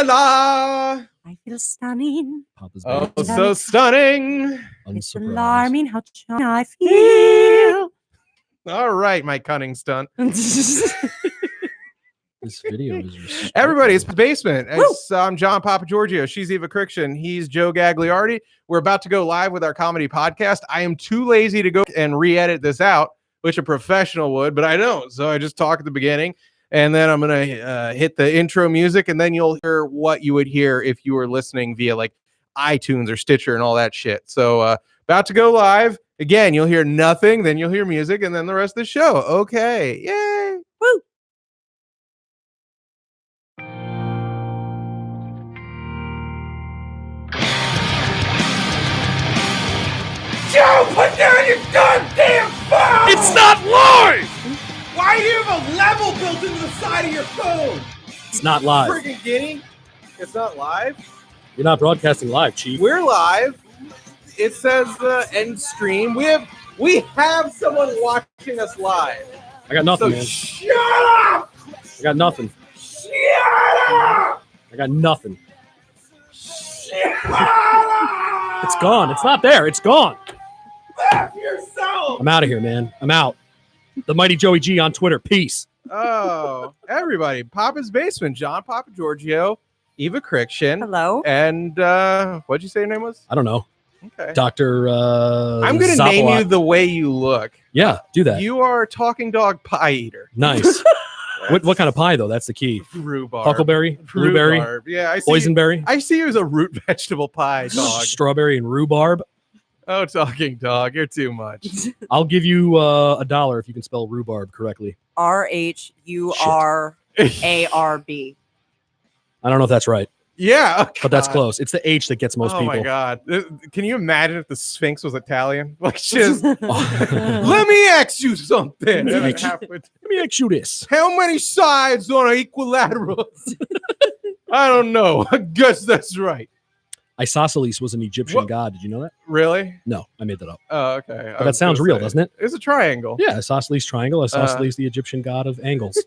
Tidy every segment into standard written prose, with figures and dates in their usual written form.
la. I feel stunning. Papa's Oh, baby. so stunning. It's Unsurprised. alarming how charming I feel. All right, my cunning stunt. This video is restricted. Everybody, it's Basement. I'm John Papa Giorgio. She's Eva Criction. He's Joe Gagliardi. We're about to go live with our comedy podcast. I am too lazy to go and re-edit this out, which a professional would, but I don't. So I just talk at the beginning, and then I'm going to hit the intro music, and then you'll hear what you would hear if you were listening via like iTunes or Stitcher and all that shit. So about to go live. Again, you'll hear nothing, then you'll hear music, and then the rest of the show. Okay. Yay. Woo. Joe, put down your goddamn phone! It's not live! Why do you have a level built into the side of your phone? It's not live. Freaking guinea. It's not live. You're not broadcasting live, Chief. We're live. It says end stream. We have someone watching us live. I got nothing, So man. shut up! I got nothing. Shut up! I got nothing. Shut up! It's gone. It's not there. It's gone. F yourself! I'm out of here, man. I'm out. The Mighty Joey G on Twitter. Peace. Oh, everybody. Papa's Basement. John Papa Giorgio. Eva Criction. Hello. And what'd you say your name was? I don't know. Okay. Dr. I'm going to name you the way you look. Yeah, do that. You are a talking dog pie eater. Nice. What kind of pie, though? That's the key. Rhubarb. Huckleberry? Blueberry? Rhubarb. Yeah, I see. Boysenberry? I see you as a root vegetable pie dog. Strawberry and rhubarb? Oh, talking dog. You're too much. I'll give you $1 if you can spell rhubarb correctly. RHURARB. I don't know if that's right, Yeah. Oh, but that's God. close. It's the H that gets most Oh people. my God. Can you imagine if the Sphinx was Italian? Like, just, Let let me ask you something. Let me Like, ask you- halfway- me ask you this. How many sides on an equilateral? I don't know. I guess that's right. Isosceles was an Egyptian What? god. Did you know that? Really? No, I made that up. Oh, okay. But that sounds real, doesn't it? It's a triangle. Yeah, isosceles triangle. Isosceles, the Egyptian god of angles.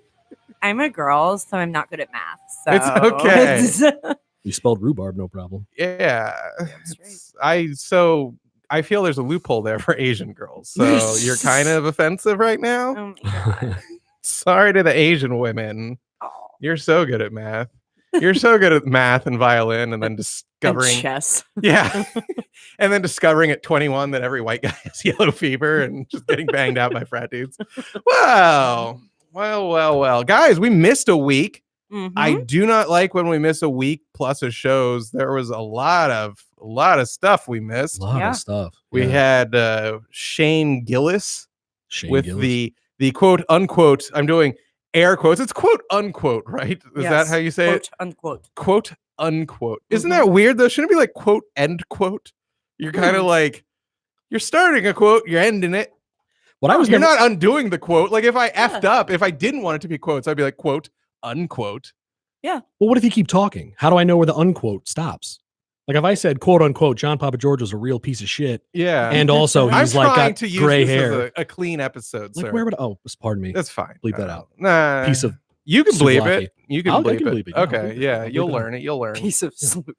I'm a girl, so I'm not good at math. So It's okay. You spelled rhubarb, no problem. Yeah. That's right. I feel there's a loophole there for Asian girls. So you're kind of offensive right now. Oh my God. Sorry to the Asian women. Oh. You're so good at math. You're so good at math and violin, and then And discovering, chess. yeah, and then discovering at 21 that every white guy has yellow fever and just getting banged out by frat dudes. Well, guys, we missed a week. Mhm. I do not like when we miss a week plus of shows. There was a lot of stuff we A missed. lot Yeah. of stuff. We Yeah. had Shane Gillis Shane with Gillis. the quote unquote. I'm doing air quotes. It's quote unquote, right? Is that Yes. how you say Quote, it? unquote. Quote unquote. Isn't Mhm. that weird though? Shouldn't it be like quote end quote? You're kind of like you're starting a quote, you're ending it. What I was You're never, not undoing the quote. Like if I effed up, if I didn't want it to be quotes, I'd be like quote unquote. well, what if you keep talking? How do I know where the unquote stops? Like if I said quote unquote, John Papa George was a real piece of shit, Yeah. and also I'm he's like trying got to use gray this hair. as a clean episode, Like sir. where would pardon me? That's fine. Bleep that out. Nah. Piece of you can bleep souvlaki. it. You can I bleep can it. bleep it, yeah, I'll Okay, bleep it. yeah, I'll bleep you'll it learn it. You'll learn. Piece of Slovak.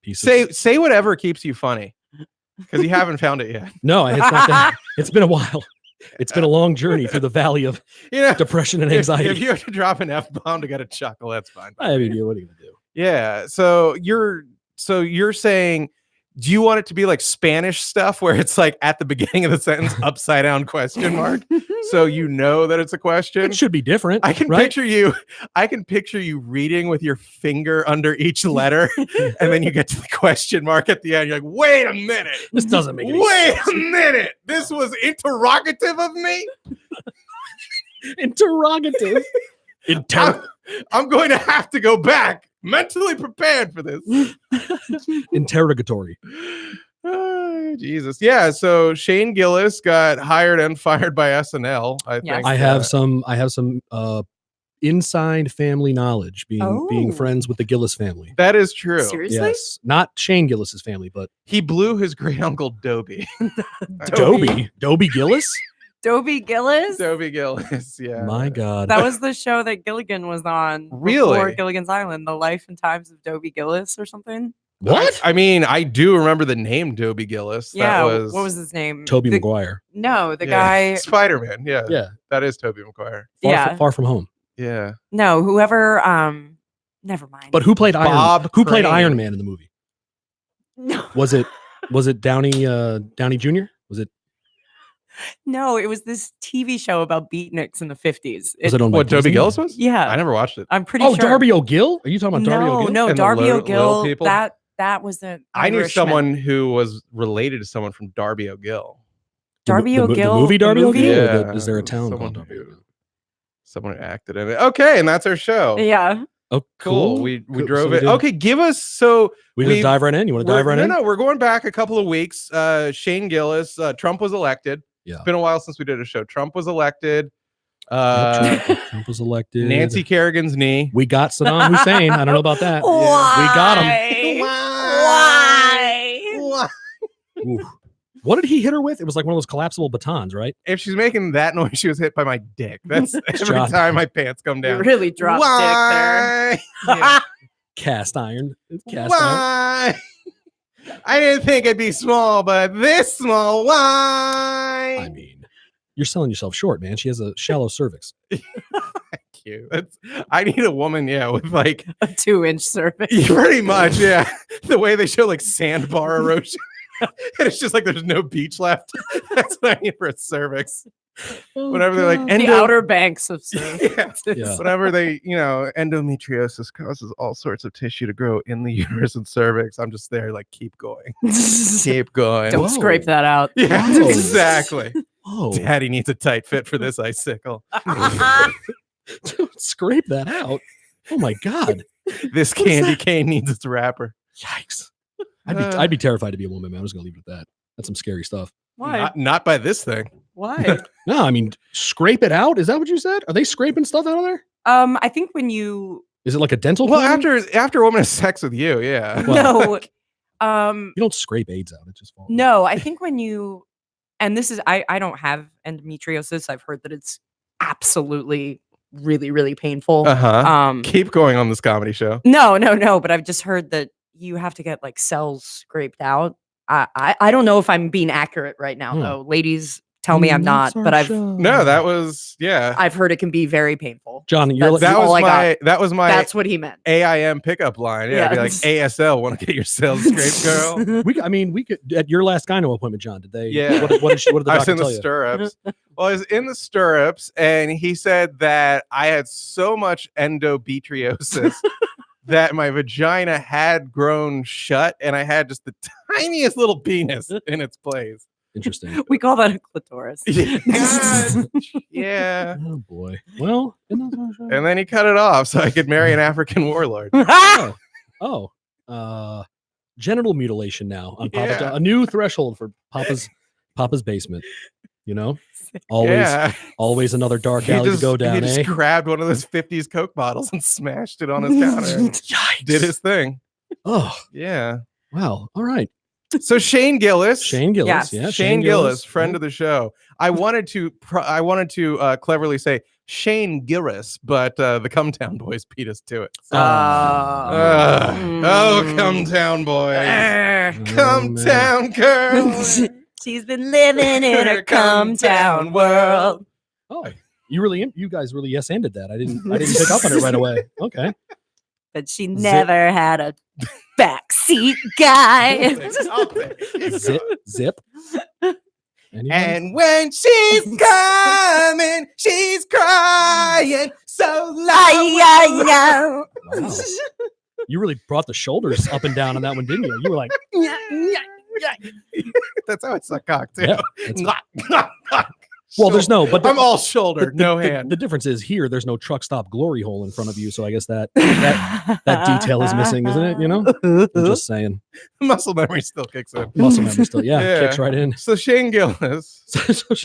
piece of Say whatever keeps you funny, because you haven't found it yet. no, it's not that. It's been a while. It's been a long journey through the valley of You know, depression and if anxiety. you have to drop an F-bomb to get a chuckle, that's fine. I mean, what are you gonna do? Yeah. So you're saying, do you want it to be like Spanish stuff where it's like at the beginning of the sentence upside down question mark, so you know that it's a question? It should be different. I can right? picture you. I can picture you reading with your finger under each letter, and then you get to the question mark at the end. You're like, "Wait a minute! This doesn't make any Wait sense. a minute! This was interrogative of me. Interrogative. I'm going to have to go back, mentally prepared for this." Interrogatory. Oh, Jesus. Yeah. So Shane Gillis got hired and fired by SNL. I Yes. think I have some inside family knowledge being Oh. friends with the Gillis family. that is true. Seriously? Yes, not Shane Gillis's family, but He blew his great uncle Dobie. Dobie Gillis. Dobie Gillis. Dobie Gillis. Yeah. My God. That was the show that Gilligan was on. Really? Before Gilligan's Island, The Life and Times of Dobie Gillis or something. What? I mean, I do remember the name Dobie Gillis. Yeah. That was What was his name? Toby the, Maguire. No, the guy. Spider-Man. Yeah. Yeah. That is Tobey Maguire. Far from home. Yeah. No, whoever. Never mind. But who played Bob Who played Crane. Iron Man in the movie? no, Was it Downey Jr.? Was it it was this TV show about beatniks in the 50s. was it on What Dobie Disney? Gillis was? Yeah, I never watched it. I'm pretty Oh, sure. Darby O'Gill? Are you talking about Darby O'Gill? No, And the Darby little O'Gill. people? That was an I knew Irishman. someone who was related to someone from Darby O'Gill. Darby The O'Gill. movie Darby O'Gill? Yeah. Or is there a town Someone called Darby O'Gill? Someone who acted in it. Okay, and that's our show. Yeah. Oh, Cool. cool. We Cool. drove So we it. did- Okay, give us so We we- just dive right in. You want to dive right in? No, we're going back a couple of weeks. Shane Gillis, Trump was elected. Yeah. It's been a while since we did a show. Trump was elected. Trump was elected. Nancy Kerrigan's knee. We got Saddam Hussein. I don't know about that. Why? We got him. Why? Oof. What did he hit her with? It was like one of those collapsible batons, right? If she's making that noise, she was hit by my dick. That's every John. time my pants come You down. really dropped Why? dick Yeah. Cast iron. Cast iron. Why? I didn't think it'd be small, but this small. Why? I mean, you're selling yourself short, man. She has a shallow cervix. Cute. I need a woman, yeah, with like there. A 2-inch cervix. pretty much, yeah. The way they show like sandbar erosion. And it's just like there's no beach left. That's what I need for a cervix. Whenever they're like The outer banks of cervix. yeah. Yeah. Whenever they, endometriosis causes all sorts of tissue to grow in the uterus and cervix. I'm just there, like, keep going, keep going. Don't Whoa. scrape that out. Yeah, Whoa. exactly. Oh, Daddy needs a tight fit for this icicle. don't scrape that out. Oh my God. This What is candy that? cane needs its wrapper. Yikes. I'd be terrified to be a woman, man. I'm just gonna leave it at that. That's some scary stuff. Why? Not by this thing. Why? No, I mean, scrape it out. Is that what you said? Are they scraping stuff out of there? I think when you Is it like a dental? Well, cleaning? after a woman has sex with you, yeah. Well, no, you don't scrape AIDS out. It just falls. no, I think when you, and this is, I don't have endometriosis. I've heard that it's absolutely really, really painful. Uh-huh. Keep going on this comedy show. No, but I've just heard that you have to get like cells scraped out. I don't know if I'm being accurate right now though. Ladies, tell me I'm not, but No, that was I've heard it can be very painful. John. You're That's like, that all was I got. my That's what he meant. AIM pickup line. Yeah, it'd be like Yeah. ASL, want to get your cells scraped, girl. we could at your last gyno appointment, John. Did they? Yeah. What did the I was doctor in the tell you? stirrups. Well, I was in the stirrups, and he said that I had so much endometriosis that my vagina had grown shut, and I had just the tiniest little penis in its place. Interesting. We call that a clitoris. Yeah. Oh boy. Well, And then he cut it off so I could marry an African warlord. Genital mutilation now on Papa. Yeah. A new threshold for Papa's basement. You know, always Yeah. always another dark He alley just, to go down. he just Eh? grabbed one of those 50s Coke bottles and smashed it on his counter. and Yikes! Did his thing. Oh Yeah. wow! All right, So Shane Gillis. Shane Gillis. Yes. Yeah, Shane Gillis, friend of the show. I wanted to cleverly say Shane Gillis, but the Come Town Boys beat us to it. So- Oh, Come Town Boys. Come man. Town girl. She's been living in her come town world. Oh, you guys really yes-ended that. I didn't pick up on it right away. Okay. But she never had a backseat guy. I'll take it. Zip. Anyone? And when she's coming, she's crying so loud. Wow. You really brought the shoulders up and down on that one, didn't you? You were like, That's how I suck cock too. yeah. that's- Well, there's no, but I'm all shoulder, no the, hand. The difference is here, there's no truck stop glory hole in front of you. So I guess that detail is missing, isn't it? You know, I'm just saying. Muscle memory still kicks in. Muscle memory still, yeah, Yeah. kicks right in. So Shane Gillis. So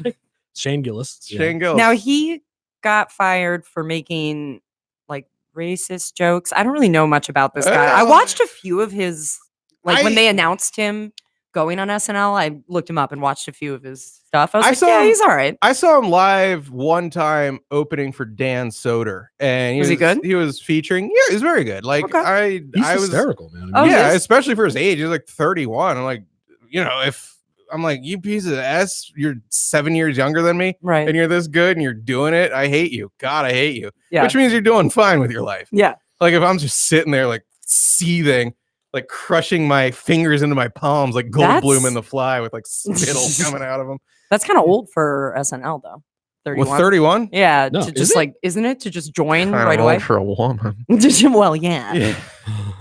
Shane Gillis. yeah. Shane Gillis. Now he got fired for making like racist jokes. I don't really know much about this guy. I Oh. watched a few of his when I- they announced him going on SNL. I looked him up and watched a few of his stuff. I was I like, saw yeah, him- he's all right. I saw him live one time opening for Dan Soder, and Was he good? He was featuring. Yeah, he was very good. Like Okay. He's I was hysterical, man. Oh, yeah, yes. especially for his age. He's like 31. I'm like, if I'm like, you piece of S, you're 7 years younger than me, Right. and you're this good and you're doing it. I hate you. God, I hate you. Yeah. Which means you're doing fine with your life. Yeah. Like if I'm just sitting there like seething, like crushing my fingers into my palms, like Goldblum That's- in The Fly with like spittle coming out of them. That's kind of old for SNL though. 31. With 31? Yeah, No, to is just it? like, isn't it to just join Kinda right old away? for a woman. Well, yeah.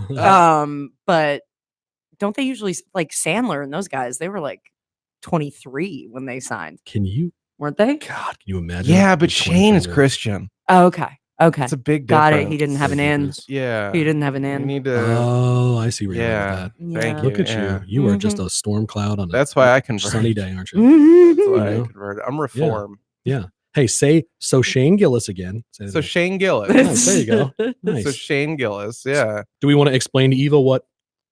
Yeah. But don't they usually like Sandler and those guys? They were like 23 when they signed, Can you, weren't they? God, can you imagine? Yeah, but the Shane is 23-year-old? Christian. Oh, okay. Okay. It's a big Got difference. it. He didn't have an Big in. difference. Yeah. He didn't have an You in. need to. Oh, I see where you're yeah. going with Thank Yeah. that. Look at yeah. you. You are just Mhm. a storm cloud on a That's why I converted. sunny day, aren't you? Mhm. That's why I You know? converted. I'm reform. Hey, say so Shane Gillis again. Say So that. Shane Gillis. Nice, there you go. Nice. So Shane Gillis. Yeah. Do we want to explain to Eva what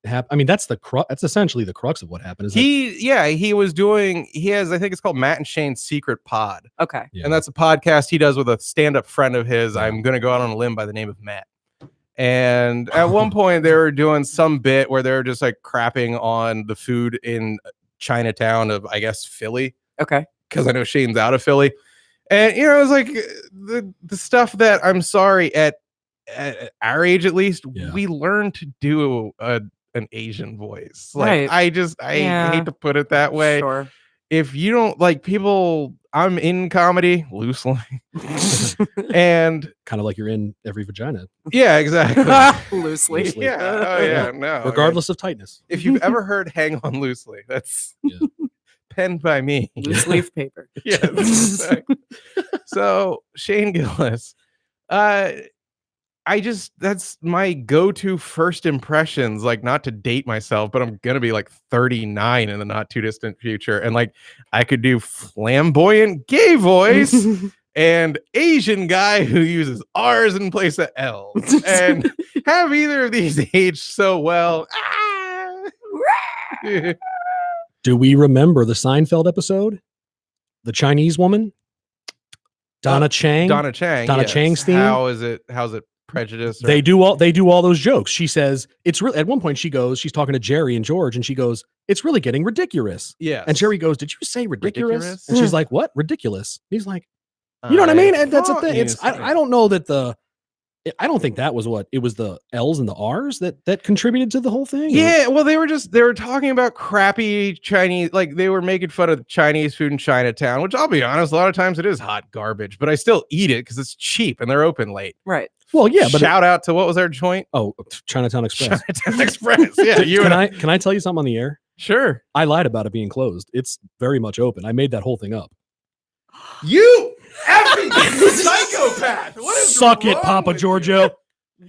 happened? I mean, that's the crux. That's essentially the crux of what happened. Is He was doing. He has. I think it's called Matt and Shane's Secret Pod, Okay. yeah. and that's a podcast he does with a stand-up friend of his. Yeah. I'm gonna go out on a limb by the name of Matt. And at one point, they were doing some bit where they were just like crapping on the food in Chinatown of, I guess, Philly, Okay. because I know Shane's out of Philly. And it was like the stuff that I'm sorry at our age at least Yeah. we learned to do an Asian voice. Like Right. I Yeah. hate to put it that way. Sure. If you don't like people, I'm in comedy loosely, and kind of like you're in every vagina, yeah, exactly. Loosely. Loosely. Yeah, oh yeah, no. regardless of tightness. If you've ever heard "Hang On Loosely," that's Yeah. penned by me. Loose leaf paper. Yes, exactly. So Shane Gillis, that's my go-to first impressions, like not to date myself, but I'm gonna be like 39 in the not too distant future, and like I could do flamboyant gay voice and Asian guy who uses R's in place of L's, and have either of these aged so well. Do we remember the Seinfeld episode? The Chinese woman, Donna Chang. Donna Chang. Donna yes. Chang's theme? How's it prejudice? Or- They do all those jokes. She says it's really. At one point, she's talking to Jerry and George, and she goes, "It's really getting ridiculous." Yes. And Jerry goes, "Did you say ridiculous?" Ridiculous? And she's like, "What? Ridiculous?" He's like, "You know what I mean?" And that's the thought thing. you It's said- I don't know that I don't think that was what it was. The L's and the R's that contributed to the whole thing. Yeah, well, they were talking about crappy Chinese, like they were making fun of Chinese food in Chinatown, which I'll be honest, a lot of times it is hot garbage, but I still eat it because it's cheap and they're open late. Right. Well, yeah, but Shout out to what was our joint? Chinatown Express. Chinatown Express. Yeah, you Can and can I tell you something on the air? Sure. I lied about it being closed. It's very much open. I made that whole thing up. You effing psychopath. What is Suck it, wrong Papa with you? Giorgio.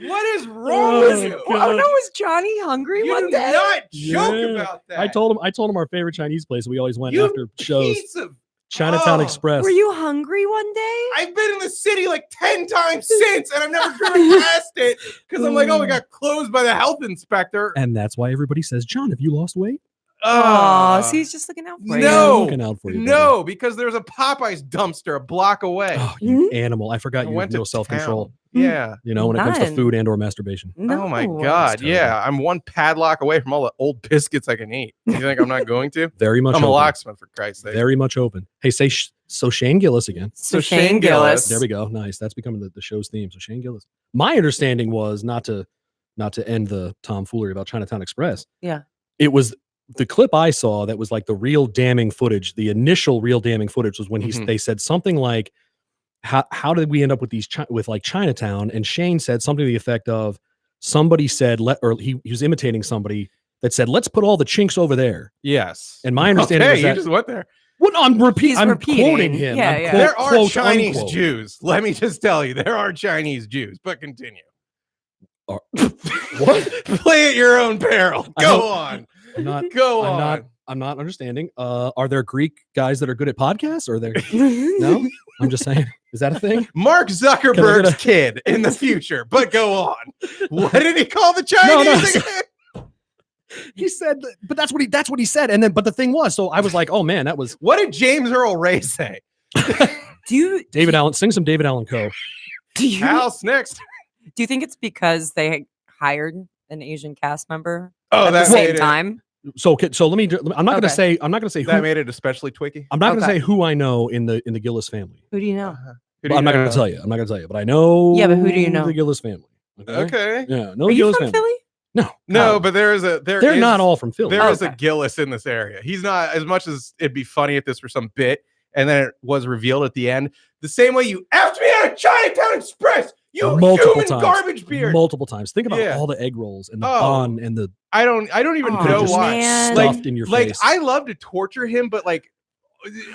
What is wrong Oh, with you? God. Oh no, was Johnny hungry You one do day? not joke Yeah. about that. I told him our favorite Chinese place. We always went You after shows. piece of- Chinatown Oh. Express. Were you hungry one day? I've been in the city like 10 times since, and I've never driven past it because I'm like, oh, it got closed by the health inspector. And that's why everybody says, John, have you lost weight? Oh, see, he's just looking out for you. no. Looking out for you. buddy. No, because there's a Popeyes dumpster a block away. Oh, you animal. I forgot I you went have to no self-control. town. Yeah. You know, when it comes to None. food and or masturbation. Oh my No. God. terrible. Yeah. I'm one padlock away from all the old biscuits I can eat. You think I'm not going to? Very much I'm a open. locksmith, for Christ's sake. Very much open. Hey, say so Shane Gillis again. So Shane Shane Gillis. Gillis. There we go. Nice. That's becoming the show's theme. So Shane Gillis. My understanding was not to end the tomfoolery about Chinatown Express. Yeah. It was the clip I saw that was like the real damning footage. The initial real damning footage was when Mhm. they said something like, how did we end up with these with like Chinatown? And Shane said something to the effect of somebody said he was imitating somebody that said, let's put all the chinks over there. Yes. And my understanding Okay, is you that just went there. well, no, I'm He's I'm repeating. quoting him. Yeah, I'm yeah. There are quote, Chinese unquote. Jews. Let me just tell you, there are Chinese Jews, but continue. Are- What? Play at your own peril. I Go hope- on. I'm not Go I'm on. not I'm not understanding. Are there Greek guys that are good at podcasts? Or are there no? I'm just saying. Is that a thing? Mark Zuckerberg's a- kid in the future, but go on. What did he call the Chinese no. again? he said, but that's what he said. And then, but the thing was, so I was like, oh man, that was What did James Earl Ray say? Do you David Allen. Sing some David Allen Coe. do you House next. do you think it's because they hired an Asian cast member Oh, at the that same made it. time? So let me. I'm not Okay. gonna say who. That made it especially twicky. I'm not gonna Okay. say who I know in the Gillis family. Who do you know? Who But do I'm not you gonna know? tell you. I'm not gonna tell you. But I know. Yeah, but who do you know? The Gillis family. Okay. Yeah. No Are you Gillis from family. Philly? No. No, no. but there is a They're is- not all from Philly. There is a Okay. Gillis in this area. He's not, as much as it'd be funny if this were some bit and then it was revealed at the end. The same way you effed me out of Chinatown Express, you Multiple human times. garbage beard. Multiple times. Think about Yeah. all the egg rolls and the Oh. bun and the I don't even Oh, could have know just why. man. stuffed in your Like face. I love to torture him, but like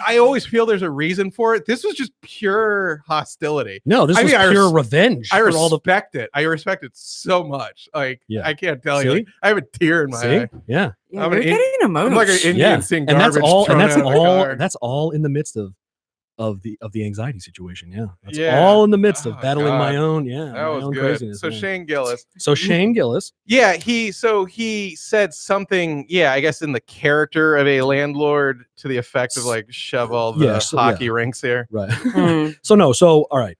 I always feel there's a reason for it. This was just pure hostility. No, this I was mean, I pure res- revenge. I for all the respect it. I respect it so much. Like Yeah. I can't tell you. See? Like, I have a tear in my see, eye. yeah, Yeah, I'm we're an in- getting I'm like an emotional. Indian yeah, seeing and that's garbage all, thrown and that's out of the all, car. that's all in the midst of the anxiety situation. Yeah, that's Yeah. all in the midst of Oh, battling my God. own. Yeah, That my was own good. craziness. So yeah. Shane Gillis. So Shane Gillis. Yeah, he said something, yeah, I guess in the character of a landlord to the effect of like shove all the Yeah, so- hockey rinks here. Right. Mm, So no. So all right.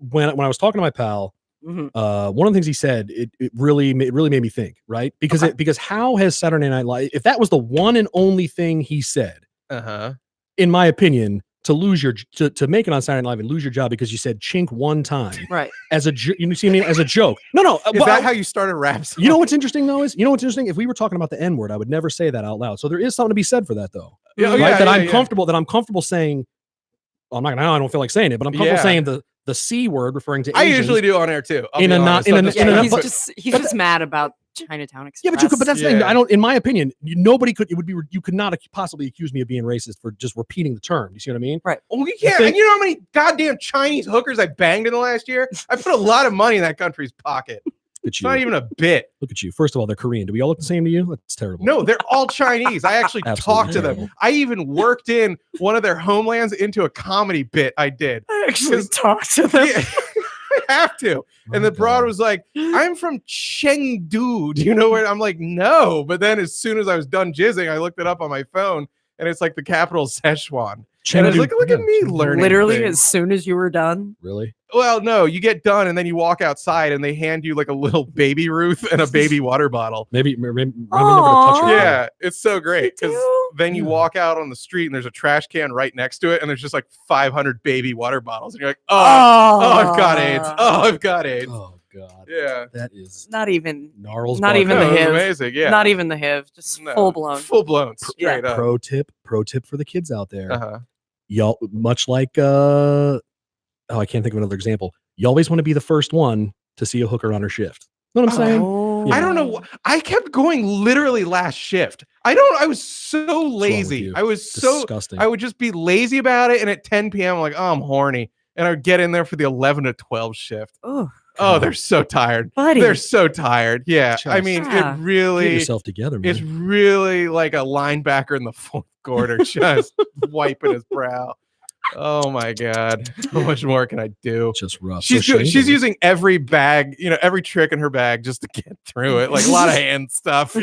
When I was talking to my pal, mhm. one of the things he said, it really made me think, right? Because Okay. because how has Saturday Night Live, if that was the one and only thing he said, Uh-huh. in my opinion, to lose your to make it on Saturday Night Live and lose your job because you said chink one time Right. as a you see what I mean, as a joke. No, Is but that how you started raps? you know what's interesting though is if we were talking about the N word, I would never say that out loud. So there is something to be said for that though. Yeah, oh, Right? yeah, that yeah, I'm yeah. comfortable saying. Well, I'm not gonna. I don't feel like saying it, but I'm comfortable Yeah. saying the C word referring to I Asians. usually do on air too. I'll In be a not- honest. in I'll a- just in try a- to he's but- put- just mad about Chinatown Express. Yeah, but that's the thing. Yeah. I don't. In my opinion, nobody could. It would be. You could not possibly accuse me of being racist for just repeating the term. You see what I mean? Oh, you can't. thing- And you know how many goddamn Chinese hookers I banged in the last year? I put a lot of money in that country's pocket. Look at It's you. not even a bit. Look at you. First of all, they're Korean. Do we all look the same to you? That's terrible. No, they're all Chinese. I actually Absolutely talked to them. terrible. I even worked in one of their homelands into a comedy bit I did. I actually 'Cause- talked to them. Yeah, I have to. And My the broad God. was like, I'm from Chengdu. Do you know where? I'm like, no. But then as soon as I was done jizzing, I looked it up on my phone and it's like the capital Szechuan. And I was Chengdu- like, look at yeah, me Chengdu. learning. Literally, things. as soon as you were done. Really? Well, no, you get done and then you walk outside and they hand you like a little baby Ruth and a baby water bottle. Maybe never to touch Aw. her. Yeah, it's so great because do? then you Yeah. walk out on the street and there's a trash can right next to it and there's just like 500 baby water bottles and you're like, oh, I've got AIDS. Oh, I've got AIDS. Oh God. Yeah. That is Not even. gnarls. Not bark. even No, the it was HIV. amazing. Yeah. Not even the HIV. Just No. full blown. Full blown. Straight up. Pro tip for the kids out there. Uh-huh. Y'all much like I can't think of another example. You always want to be the first one to see a hooker on her shift. Know what I'm saying? Oh. I don't know. I kept going literally last shift. I was so lazy. you? I was so, Disgusting. I would just be lazy about it. And at 10 p.m., I'm like, oh, I'm horny. And I would get in there for the 11 to 12 shift. Oh, Oh, they're so tired. buddy. They're so tired. Yeah. I Just- mean, Yeah. it Get really, yourself together, man. it's really like a linebacker in the fourth quarter just wiping his brow. Oh my God. How much more can I do? just rough. She's So she's Shane- using every bag, every trick in her bag just to get through it. Like a lot of hand stuff,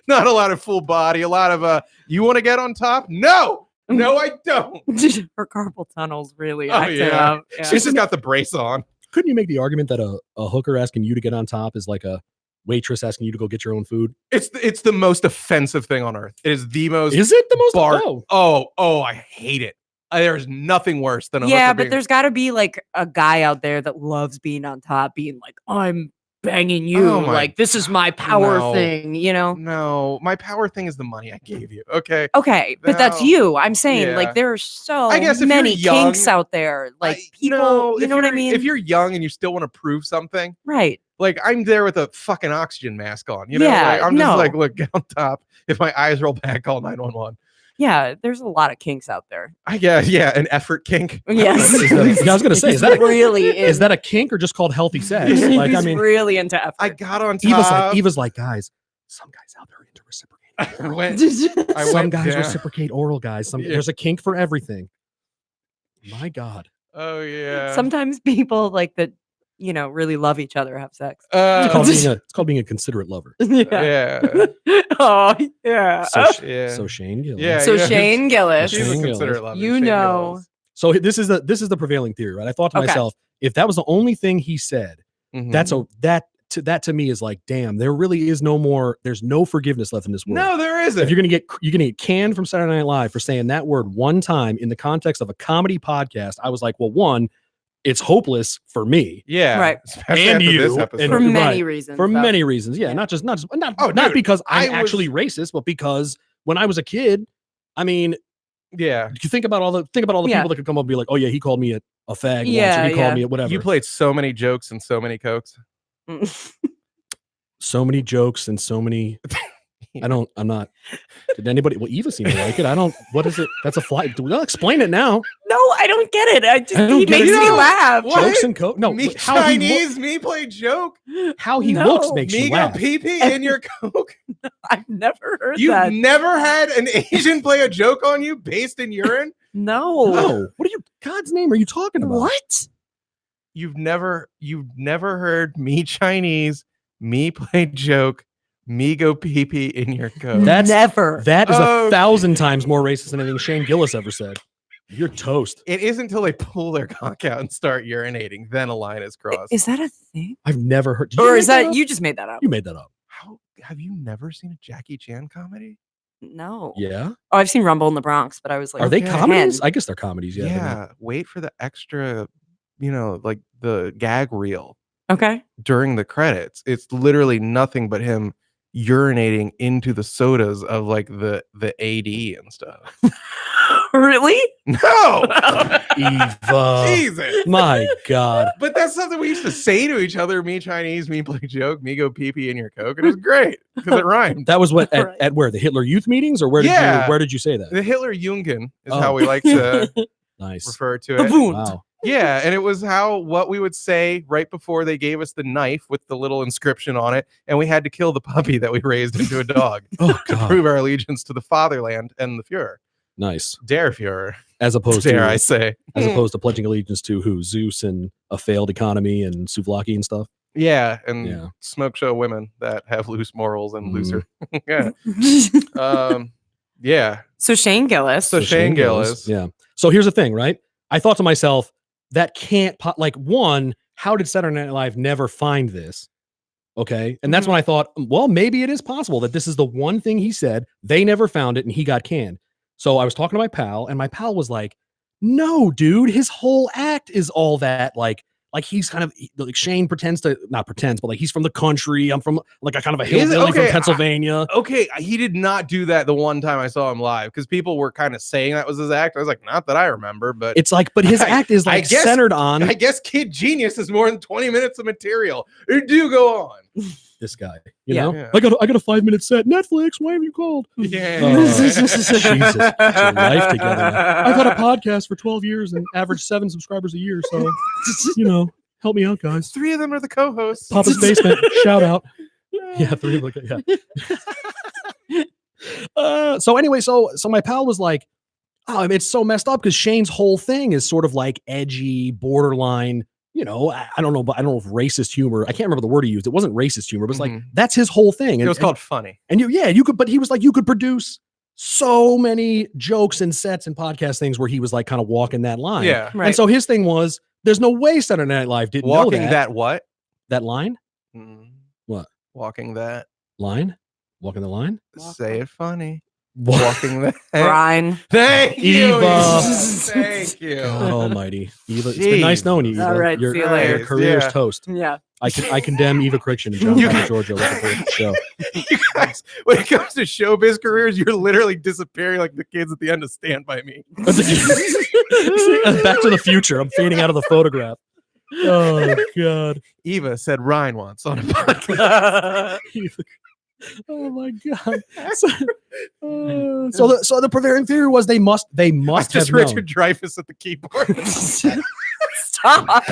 not a lot of full body, a lot of you want to get on top? No, I don't. Her carpal tunnels really Oh, acted yeah. up. Yeah. She's just got the brace on. Couldn't you make the argument that a hooker asking you to get on top is like a waitress asking you to go get your own food? It's the most offensive thing on earth. It is the most Is it the most? bar. Oh. Oh, I hate it. There's nothing worse than a Yeah, hooker but being- there's got to be like a guy out there that loves being on top, being like, I'm banging you. Oh my Like, this is my power no. thing, No, my power thing is the money I gave you. Okay. Okay, but that's No. you. I'm saying, Yeah. like, there are so I guess if you're many young, kinks out there. Like, people, No, you if know what I you're- mean? If you're young and you still want to prove something, right. like I'm there with a fucking oxygen mask on. You know, Yeah, like, I'm just no. like, look, get on top. If my eyes roll back, call 911. Yeah, there's a lot of kinks out there. I guess, yeah, an effort kink. Yes. Is that- I was gonna say, is that a, really is that a kink or just called healthy sex? He's Like, I mean, really into effort. I got on top. Eva's like, guys, some guys out there are into reciprocating. I went. I Some went guys down. reciprocate oral, guys. Yeah. There's a kink for everything. My God. Oh yeah. Sometimes people like that really love each other, have sex. It's called being a considerate lover. Yeah. Oh yeah. Yeah. So Shane Gillis. Yeah. So Shane Gillis, She's a Shane considerate Gillis. lover. You Shane know. Gillis. So this is the prevailing theory, right? I thought to Okay. myself, if that was the only thing he said, Mhm. that to me is like, damn, there really is no more. There's no forgiveness left in this world. No, there isn't. If you're gonna get canned from Saturday Night Live for saying that word one time in the context of a comedy podcast, I was like, well, one, it's hopeless for me. Yeah. Right. Especially And after you, this episode. For Right. many reasons. For though. many reasons. Yeah, Yeah. not Oh, not dude, because I I'm was- actually racist, but because when I was a kid, I mean, Yeah. you think about all the Yeah. people that could come up and be like, oh yeah, he called me a fag once, Yeah, or he yeah. called me a whatever. You played so many jokes and so many cokes. So many jokes and so many. I'm not. Did anybody? Well, Eva seemed to like it. I don't. What is it? That's a fly. Well, explain it now. No, I don't get it. I don't He get makes it me either. laugh. What? Jokes and coke. No, Me how he Chinese, me play joke. how he No. looks makes Me you go laugh. pee pee in your coke. I've never heard You've that. never had an Asian play a joke on you based in urine? No. No, what are you? God's name are you talking about? What? You've never heard me Chinese, me play joke, me go pee pee in your coke. That's- Never. That is Oh. 1,000 times more racist than anything Shane Gillis ever said. You're toast. It isn't until they pull their cock out and start urinating, then a line is crossed. Is that a thing? I've never heard. Did you Or make is that up? you just made that up? You made that up. How have you never seen a Jackie Chan comedy? No. Yeah. Oh, I've seen Rumble in the Bronx, but I was like, Are they Okay. comedies? 10. I guess they're comedies. Yeah. Yeah. Wait for the extra, like the gag reel Okay. during the credits. It's literally nothing but him urinating into the sodas of like the AD and stuff. Really? No, Eva. Jesus. My God. But that's something we used to say to each other. Me Chinese, me play joke, me go pee pee in your coke. And it was great because it rhymed. That was what Right. at where the Hitler Youth meetings, or where did Yeah. you say that? The Hitler Jungen is Oh. how we like to Nice. refer to The it. wound. Wow. Yeah, and it was what we would say right before they gave us the knife with the little inscription on it, and we had to kill the puppy that we raised into a dog Oh to God. prove our allegiance to the fatherland and the Fuhrer. Nice. Der Fuhrer, As opposed dare to I say. as opposed to pledging allegiance to who? Zeus and a failed economy and souvlaki and stuff. Yeah, and Yeah. smoke show women that have loose morals and Mhm. looser. Yeah. Yeah. So Shane Gillis. So Shane Gillis. Yeah. So here's the thing, right? I thought to myself, that can't like one, how did Saturday Night Live never find this? Okay. And that's Mhm. when I thought, well, maybe it is possible that this is the one thing he said. They never found it and he got canned. So I was talking to my pal, and my pal was like, no, dude, his whole act is all that like he's kind of like Shane not pretends, but like he's from the country. I'm from like a kind of a Is it? hillbilly from Okay, Pennsylvania. Okay, he did not do that the one time I saw him live because people were kind of saying that was his act. I was like, not that I remember, but It's like, but his I- act is I like guess- centered on I guess Kid Genius is more than 20 minutes of material. Do go on. this guy. You Yeah. know, Yeah. I got a 5-minute set. Netflix, why have you called? Yeah. Jesus, get your life together. I've had a podcast for 12 years and average 7 subscribers a year. So, help me out, guys. 3 of them are the co-hosts. Papa's Basement, shout out. Yeah, 3 of them. Yeah. So anyway, so my pal was like, oh, I mean, it's so messed up because Shane's whole thing is sort of like edgy, borderline. I don't know, but I don't know if racist humor. I can't remember the word he used. It wasn't racist humor, but it's like Mhm. that's his whole thing. It was called Funny. And you could, but he was like, you could produce so many jokes and sets and podcast things where he was like kind of walking that line. Yeah. Right. And so his thing was, there's no way Saturday Night Live didn't Walking know that what? that line, Mm. What? Walking that. walking the line. Say it funny. What? Walking that. Brian. Thank you. Eva. Thank you. God almighty. Eva, it's been nice Jeez. knowing you, Eva. All right, your, see you later. your career's Yeah. toast. Yeah. I condemn Eva Crichton and John You Papa guys- Giorgio with the show. You guys, when it comes to showbiz careers, you're literally disappearing like the kids at the end of Stand By Me. Back to the future. I'm fading out of the photograph. Oh God. Eva said Ryan once on a podcast. Oh my God. So the prevailing theory was they must Just have Richard known. Dreyfuss at the keyboard. Stop.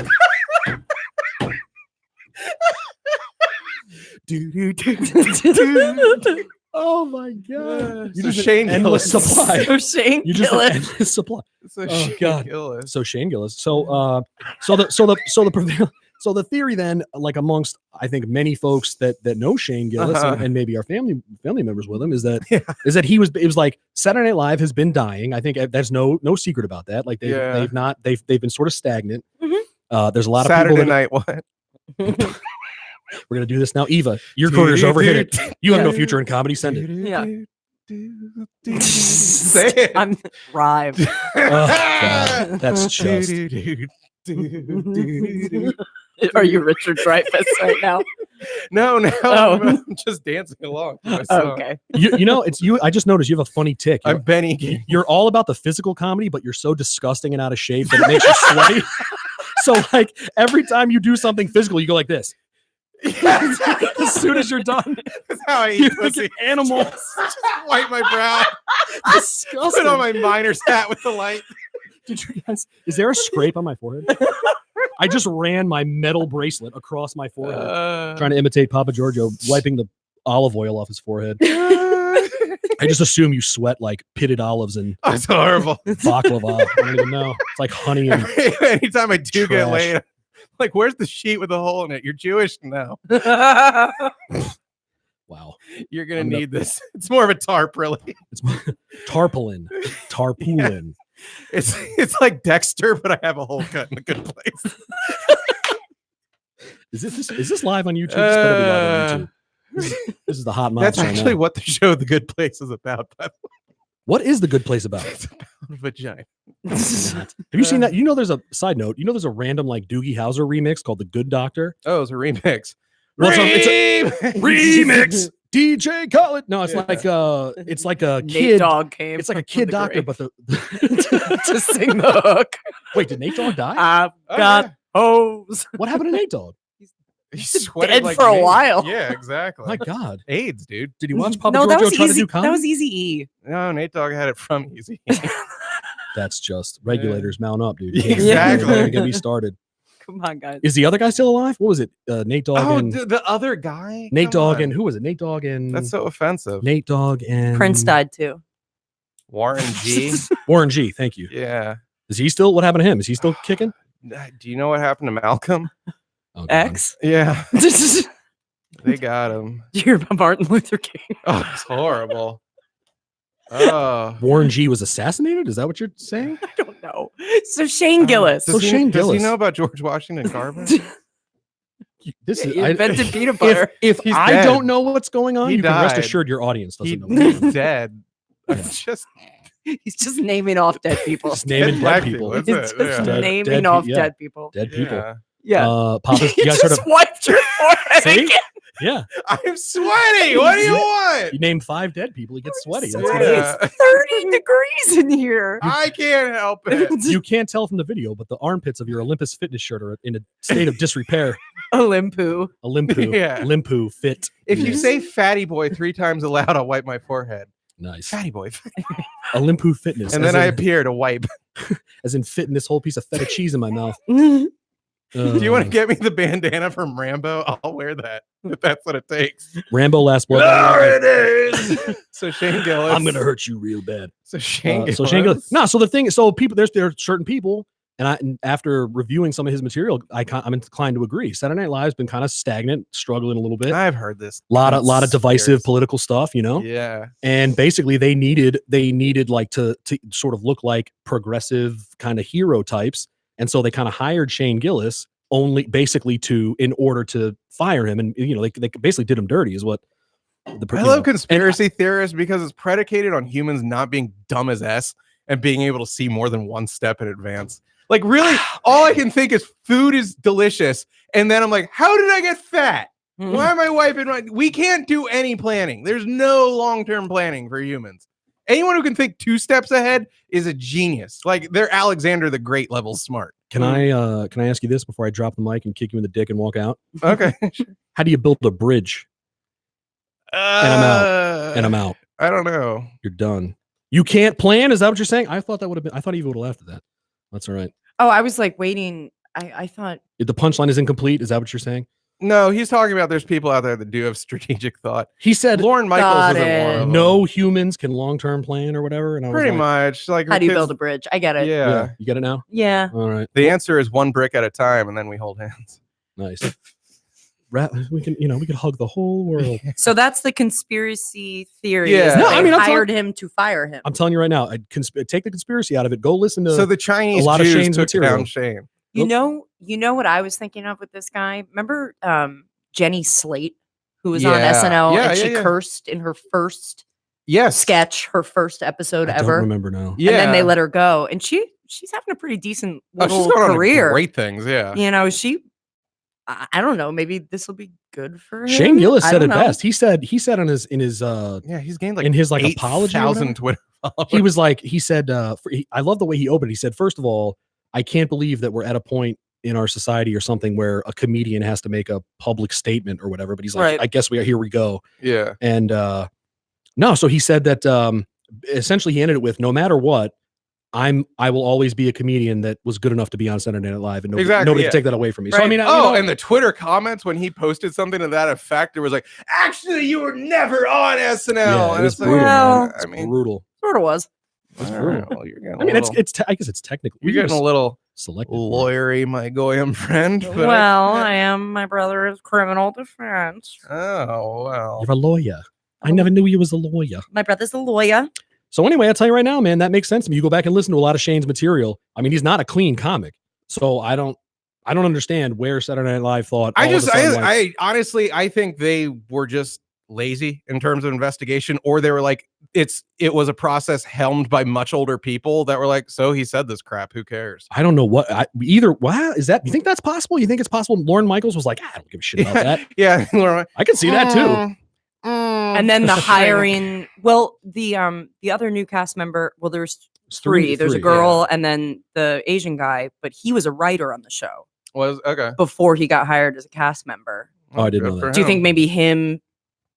Oh my God. So Shane endless Gillis. supply. So Shane You just have Gillis. endless supply. So Oh, Shane God. Gillis. So Shane Gillis. So the So the theory then, like amongst I think many folks that know Shane Gillis and maybe our family members with him, is that it was like Saturday Night Live has been dying. I think there's no secret about that. Like they've been sort of stagnant. There's a lot of Saturday people night. What? We're gonna do this now. Eva, your career's over. Hit it. You have no future in comedy. Send it. Yeah. Say it. I'm thrived. God, that's just. Are you Richard Dreyfuss right now? No, Oh. I'm just dancing along. To my song. Okay. You know, it's you. I just noticed you have a funny tick. I'm Benny. King. You're all about the physical comedy, but you're so disgusting and out of shape that it makes you sweaty. So, like, every time you do something physical, you go like this. As soon as you're done, That's how I you're eat like pussy. an animal. Just wipe my brow. Disgusting. Put on my miner's hat with the light. Did you guys? Is there a scrape on my forehead? I just ran my metal bracelet across my forehead, trying to imitate Papa Giorgio, wiping the olive oil off his forehead. I just assume you sweat like pitted olives and Oh, it's horrible. baklava. I don't even know. It's like honey and Anytime I do get Trash. laid, like, where's the sheet with the hole in it? You're Jewish? No. wow. You're gonna I'm gonna- need this. It's more of a tarp, really. It's tarpaulin. Tarpaulin. It's like Dexter, but I have a hole cut in a good place. Is this live on YouTube? This better be live on YouTube. This is the hot mic. That's right actually now. what the show The Good Place is about. By the way. What is the good place about? It's about a vagina. Have you seen that? You know, there's a side note. You know, there's a random like Doogie Howser remix called The Good Doctor. Oh, it's a remix. Well, it's a Remix. DJ Khaled. No, it's Yeah. it's like a Nate kid. Dogg came. It's like a from kid the doctor, grave but the to sing the hook. wait, did Nate Dogg die? I've Oh, got yeah. hose. What happened to Nate Dogg? He's sweated dead like for a me. while. Yeah, exactly. My God, AIDS, dude. did you watch Papa No, that Giorgio was try to easy. do comedy? That was Easy E. No, Nate Dogg had it from Easy. That's just regulators mount up, dude. Yeah, exactly. Don't get me started. Come on, guys. Is the other guy still alive? What was it? Nate Dogg Oh, and the other guy. Nate Come Dogg on. and who was it? Nate Dogg and That's so offensive. Nate Dogg and Prince died too. Warren G. Warren G. Thank you. Yeah. Is he still? What happened to him? Is he still kicking? Do you know what happened to Malcolm? Oh, God. X. Yeah, Did they got him. you hear about Martin Luther King? Oh, it's horrible. Oh. Warren G. was assassinated. Is that what you're saying? I don't know. So Shane Gillis. So Shane Does he Gillis. know about George Washington Carver? This is He I, invented peanut butter. if He's I dead. don't know what's going on, He you can rest died. assured your audience doesn't know. What's going He's on. dead. Yeah. Just He's just naming off dead people. Just naming dead black people. people. He's That's just it, yeah. Dead- naming dead off pe- yeah. dead people. Dead people. Yeah. Yeah. Papa, You you guys heard just of? wiped your forehead. See? again. Yeah, I'm sweaty. What do you want? you name 5 dead people, he gets sweaty. That's Sweaty. what it is. Yeah. It's 30 degrees in here. I can't help it. You can't tell from the video, but the armpits of your Olympus fitness shirt are in a state of disrepair. Olympu. Olympu, Yeah. Olympu fit. If you Yes. say fatty boy 3 times aloud, I'll wipe my forehead. Nice. Fatty boy. Olympu fitness. And as then I in, appear to wipe. as in fitting this whole piece of feta cheese in my mouth. Do you want to get me the bandana from Rambo? I'll wear that if that's what it takes. Rambo Last Blood? There it is. So Shane Gillis. I'm gonna hurt you real bad. So Shane Gillis. So Shane Gillis. No, so the thing is, so people, there are certain people, and after reviewing some of his material, I'm inclined to agree. Saturday Night Live's been kind of stagnant, struggling a little bit. I've heard this. lot of divisive years. political stuff, you know. Yeah. And basically, they needed like to sort of look like progressive kind of hero types, and so they kind of hired Shane Gillis only basically in order to fire him, and you know they basically did him dirty, is what. I love conspiracy theorists because it's predicated on humans not being dumb as S and being able to see more than one step in advance. Like, really, all I can think is food is delicious. And then I'm like, how did I get fat? Why am I wiping my... We can't do any planning. There's no long-term planning for humans. Anyone who can think 2 steps ahead is a genius. Like, they're Alexander the Great level smart. Can I ask you this before I drop the mic and kick you in the dick and walk out? Okay. How do you build a bridge? And I'm out. I don't know. You're done. You can't plan? Is that what you're saying? I thought that would have been. I thought Eva would have laughed at that. That's all right. Oh, I was like waiting. I thought. If the punchline is incomplete, is that what you're saying? No, he's talking about there's people out there that do have strategic thought. He said Lauren Michaels Got isn't it. one of them. no humans can long-term plan or whatever. And I was Pretty like, much. Like, How do you build a bridge? I get it. Yeah. You get it now? Yeah. All right. The answer is one brick at a time, and then we hold hands. Nice. We can hug the whole world. So that's the conspiracy theory. Yeah. is that No, they I mean, I'm hired him to fire him. I'm telling you right now, take the conspiracy out of it. Go listen to So the Chinese a lot of Jews Shane's took material. down Shane. You know what I was thinking of with this guy? Remember Jenny Slate, who was on Yeah. SNL Yeah, and she yeah, yeah. cursed in her first Yes. sketch, her first episode I don't ever. remember now. Yeah. And then they let her go. And she's having a pretty decent Oh, she's little going on to career. great things. Yeah. You know, I don't know, maybe this will be good for him. Shane Gillis I said it don't know. best. He said in his Yeah. He's gained like in his like apology or 8,000 whatever. Twitter followers. He was like, he said, I love the way he opened. He said, first of all, I can't believe that we're at a point in our society or something where a comedian has to make a public statement or whatever. But he's like, Right. I guess here we go. Yeah. And no, so he said that essentially he ended it with, no matter what, I will always be a comedian that was good enough to be on Saturday Night Live, and nobody can take that away from me. So I Right. mean, and the Twitter comments when he posted something to that effect, it was like, actually, you were never on SNL. yeah, And it was it's like, brutal. Well, Man. I It's mean, brutal. Sort of was. It's all brutal. right, well, you're getting I mean, a little, I guess it's technically you're getting a little selective. lawyery, my goyim friend. but Well, I I am my brother's criminal defense. oh well. You're a lawyer. I never knew you was a lawyer. My brother's a lawyer. So anyway, I'll tell you right now, man, that makes sense to me. You go back and listen to a lot of Shane's material. I mean, he's not a clean comic. So I don't understand where Saturday Night Live thought. I honestly, I think they were just lazy in terms of investigation, or they were like, it was a process helmed by much older people that were like, so he said this crap, who cares? I don't know what either. Wow, is that? You think that's possible? You think it's possible? Lorne Michaels was like, I don't give a shit about that. Yeah. I can see that too. And then the hiring. Well, the other new cast member. Well, there's three. There's a girl and then the Asian guy, but he was a writer on the show Was okay. before he got hired as a cast member. Oh, I didn't Good know for that. Do you think him. maybe him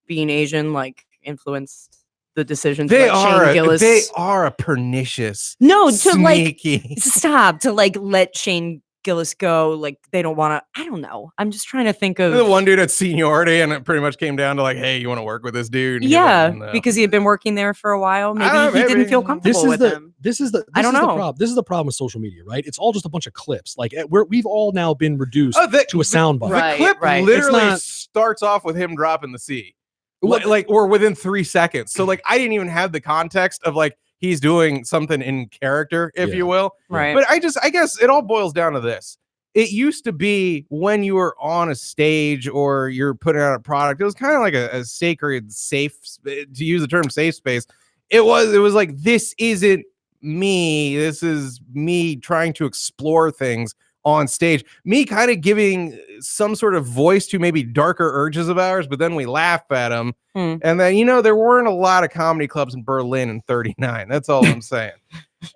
being Asian like influenced the decision? They to let Shane Gillis... they are a pernicious, No, to like sneaky. stop to like let Shane Gillis go. Like they don't want to. I don't know. I'm just trying to think of The one dude at seniority, and it pretty much came down to like, hey, you want to work with this dude? And he Yeah, was like, no. because he had been working there for a while. Maybe don't know, he didn't maybe. feel comfortable with him. This is the I don't know. problem. This is the problem with social media, right? It's all just a bunch of clips. Like we've all now been reduced Oh, to a soundbite. Right. The clip right. literally It's not- starts off with him dropping the C, Well, like or within 3 seconds. So like, I didn't even have the context of like he's doing something in character, if Yeah. you will. Right. But I guess it all boils down to this. It used to be when you were on a stage or you're putting out a product, it was kind of like a sacred, safe, to use the term safe space. It was like, this isn't me. This is me trying to explore things on stage. Me kind of giving some sort of voice to maybe darker urges of ours, but then we laugh at them. Hmm. And then, there weren't a lot of comedy clubs in Berlin in 39. That's all I'm saying.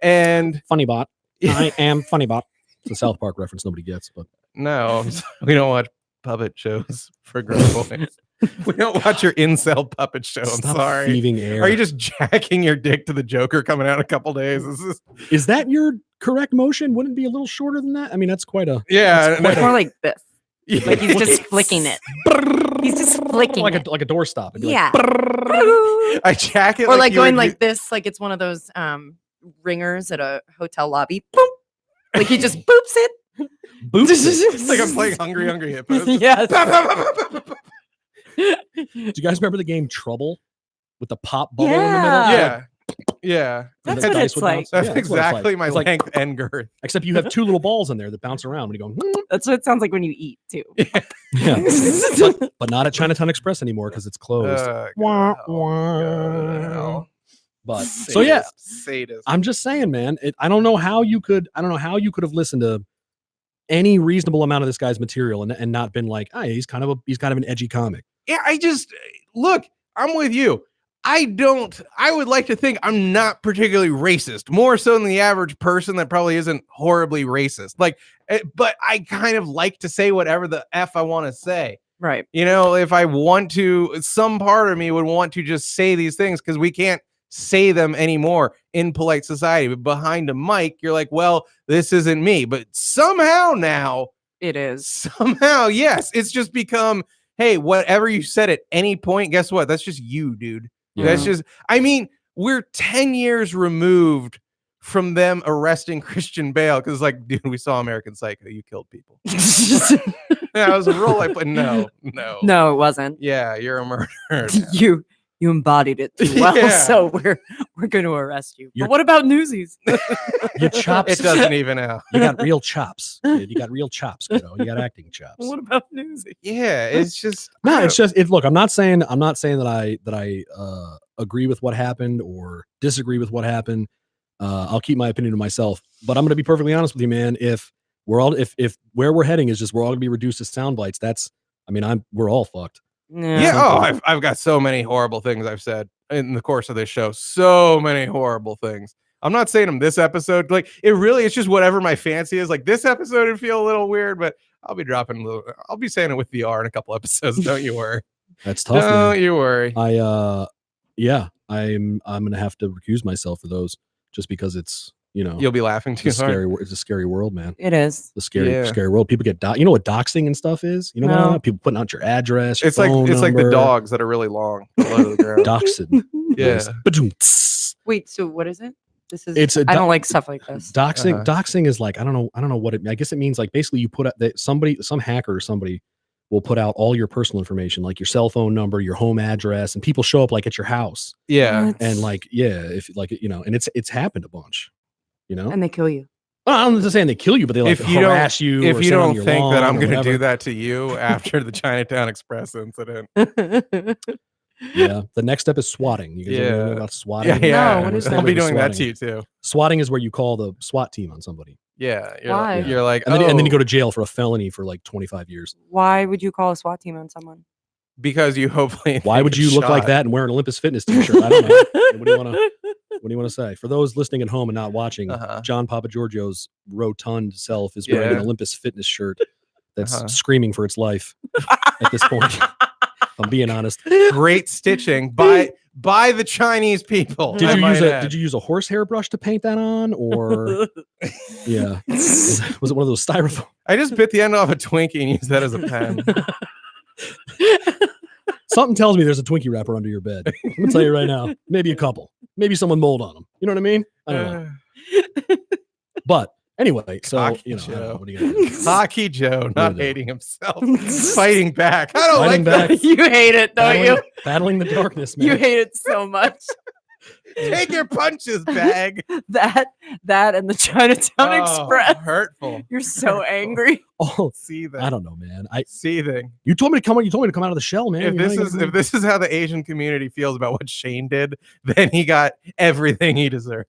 And Funny bot. I am funny bot. It's a South Park reference nobody gets, but no, we don't watch puppet shows for grown boys. We don't watch your incel puppet show. I'm stop sorry. thieving air. Are you just jacking your dick to the Joker coming out in a couple days? Is that your correct motion? Wouldn't it be a little shorter than that? I mean, that's quite a Yeah. That's quite It's more like this. Like he's just flicking it. He's just flicking like it. a doorstop. It'd be Yeah. I jack it. Or like you going would like this, like it's one of those ringers at a hotel lobby. Boom. Like he just boops it. Boops it. It's like I'm playing Hungry Hungry Hippos. Yes. Do you guys remember the game Trouble with the pop bubble in the middle? Yeah. Yeah. And That's the what dice it's would like. bounce? That's Yeah, what it's like. exactly my It's like- length and girth. Except you have two little balls in there that bounce around when you go. That's what it sounds like when you eat too. Yeah. but not at Chinatown Express anymore because it's closed. Wah, wah. But so yeah, Sadist. I'm just saying, man. I don't know how you could have listened to any reasonable amount of this guy's material and not been like, oh, he's kind of an edgy comic. Yeah, I just look, I'm with you. I would like to think I'm not particularly racist, more so than the average person that probably isn't horribly racist. Like, but I kind of like to say whatever the F I want to say. Right. If I want to, some part of me would want to just say these things because we can't say them anymore in polite society. But behind a mic, you're like, well, this isn't me. But somehow now, It is. somehow, yes, it's just become, hey, whatever you said at any point, guess what? That's just you, dude. That's just, I mean, we're 10 years removed from them arresting Christian Bale because, like, dude, we saw American Psycho. You killed people. That was a role I put. No. No, it wasn't. Yeah, you're a murderer. You embodied it too well, Yeah. so we're going to arrest you. You're- But what about Newsies? Your chops. It doesn't even out. You got real chops. Kid. You got real chops, kiddo. You got acting chops. What about Newsies? Yeah, it's just No, it's just it. Look, I'm not saying that I agree with what happened or disagree with what happened. I'll keep my opinion to myself. But I'm going to be perfectly honest with you, man. If we're all if where we're heading is just we're all going to be reduced to sound bites, we're all fucked. yeah. Oh, I've got so many horrible things I've said in the course of this show. So many horrible things. I'm not saying them this episode. Like it's just whatever my fancy is. Like this episode would feel a little weird, but I'll be I'll be saying it with VR in a couple episodes. Don't you worry. That's tough. Don't Man. you worry. I'm gonna have to recuse myself for those just because it's You'll be laughing too it's a hard. scary. It's a scary world, man. It is. The scary, Yeah. scary world. People get you know what doxing and stuff is? You know No. what? People putting out your address. Your It's like phone the number. dogs that are really long below the ground. Doxing. Yeah. Ba-doom-ts. Wait, so what is it? This is. It's a I don't like stuff like this. Doxing. Uh-huh. Doxing is like I don't know what it. I guess it means like basically you put out that some hacker or somebody will put out all your personal information, like your cell phone number, your home address, and people show up like at your house Yeah. What? and like if like and it's happened a bunch. And they kill you. Well, I'm not saying they kill you, but they like If you don't- harass you. If or you sit on don't your think that lawn I'm or going to whatever. do that to you after the Chinatown Express incident. Yeah, the next step is swatting. You guys ever know Yeah. about swatting? Yeah. what is I'll that? be doing that to Swatting. you too. Swatting is where you call the SWAT team on somebody, Yeah. Why? You're like, and then you "Oh," go to jail for a felony for like 25 years. Why would you call a SWAT team on someone? because you hopefully. Why would you look like shot. that and wear an Olympus Fitness t-shirt? I don't know. What do you want to say? For those listening at home and not watching, Uh-huh. John Papa Giorgio's rotund self is wearing an Yeah. Olympus Fitness shirt that's Uh-huh. screaming for its life at this point. If I'm being honest. Great stitching by the Chinese people. Did I you might use add. did you use a horsehair brush to paint that on, or yeah, was it one of those styrofoam? I just bit the end off a Twinkie and used that as a pen. Something tells me there's a Twinkie wrapper under your bed. I'm gonna tell you right now. Maybe a couple. Maybe someone mold on them. You know what I mean? I don't know. But anyway, so Cocky I don't know, Joe. what are you gonna do? Hockey Joe not do. hating himself, fighting back. I don't Fighting like back. You hate it, don't you? Battling the darkness, man. You hate it so much. that. Take your punches, bag. that and the Chinatown Express. Hurtful. You're so angry. Oh, Seething. I don't know, man. Seething. You told me to come out of the shell, man. If You know, if this is how the Asian community feels about what Shane did, then he got everything he deserved.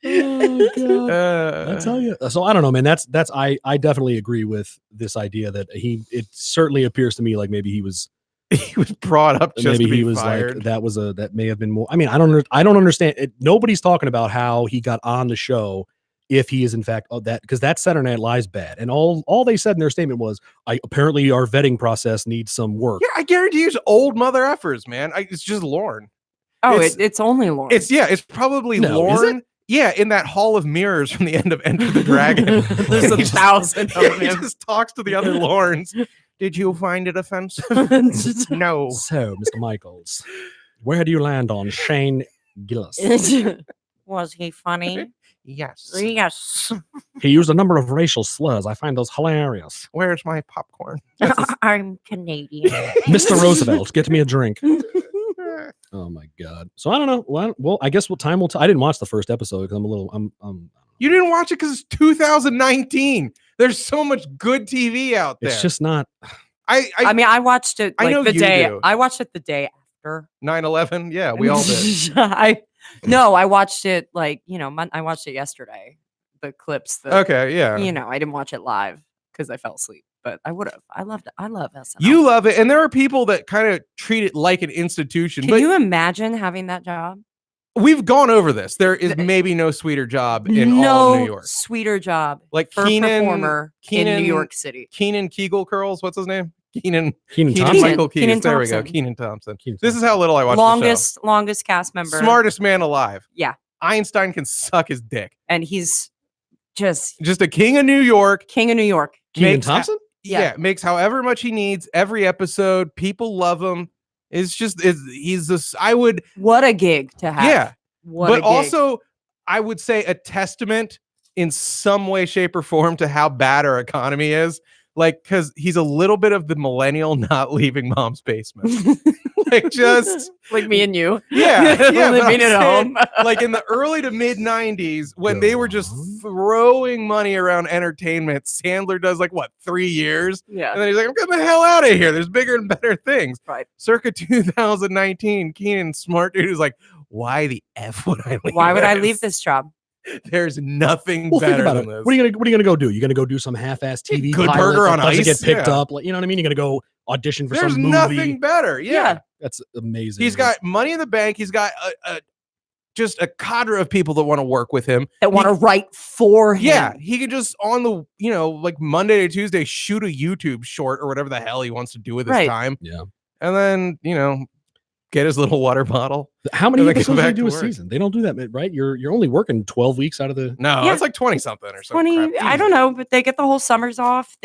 oh, God. I tell you. So I don't know, man. That's I definitely agree with this idea that it certainly appears to me like maybe he was he was brought up just maybe to be he was fired. like that may have been more. I mean, I don't understand it. Nobody's talking about how he got on the show if he is in fact that, because that's Saturday Night Live's bad. And all they said in their statement was, apparently our vetting process needs some work. Yeah, I guarantee you, it's old mother effers, man. It's just Lorne. Oh, It's- it's only Lauren. It's probably No, is Lorne. Yeah, in that hall of mirrors from the end of Enter the Dragon. There's a He just- thousand Yeah, of he them. just talks to the other Lorns. Did you find it offensive? No. So, Mr. Michaels, where do you land on Shane Gillis? Was he funny? Yes. Yes. He used a number of racial slurs. I find those hilarious. Where's my popcorn? I'm Canadian. Mr. Roosevelt, get me a drink. Oh my God. So I don't know. Well, I guess time will. I didn't watch the first episode because I'm. You didn't watch it because it's 2019. There's so much good TV out there. It's just not. I mean, I watched it I like know the you day. do. I watched it the day after. 9/11. Yeah, we all did. I watched it like I watched it yesterday. The clips. Okay, yeah. I didn't watch it live because I fell asleep. But I would have. I loved it. I love SNL. You love it, and there are people that kind of treat it like an institution. Can but you imagine having that job? we've gone over this. There is maybe no sweeter job in all no of New York. sweeter job Like for a performer in Keenan- New York City. Keenan Kegel curls. What's his name? Keenan Thompson? Michael Keyes. Keenan There we go. Thompson. Keenan Thompson. Keenan This is how little I watch Longest cast the member. show. Smartest man alive. Yeah. Einstein can suck his dick. And he's just Just a king of New York. king of New York. Keenan Makes- Thompson. Yeah. Makes however much he needs every episode. People love him. He's this. I would. What a gig to have. Yeah. What a But gig. also, I would say a testament in some way, shape, or form to how bad our economy is. like because he's a little bit of the millennial not leaving mom's basement. Like just like me and you. yeah, Only but being I'm at saying, home. like in the early to mid 90s when Go they were just on. throwing money around entertainment. Sandler does like what 3 years, Yeah. and then he's like, I'm getting the hell out of here. There's bigger and better things. Right. Circa 2019, Keenan, smart dude, is like, why the f would I leave? Why would I leave this job? There's nothing Well, think better about than it. this. What are you gonna go do? You're gonna go do some half-ass TV Good pilot Burger that on doesn't Ice? get picked Yeah. up. Like, you know what I mean? You're gonna go audition for There's some movie. nothing better. Yeah. That's amazing. He's got money in the bank. He's got just a cadre of people that want to work with him. That want to write for him. Yeah, he could just on the like Monday to Tuesday shoot a YouTube short or whatever the hell he wants to do with his Right. time, Yeah. and then get his little water bottle. How many And they go episodes do they back do to a work. season? They don't do that, right? You're only working 12 weeks out of the. No, Yeah. it's like 20 something or something. 20, I don't know, but they get the whole summers off.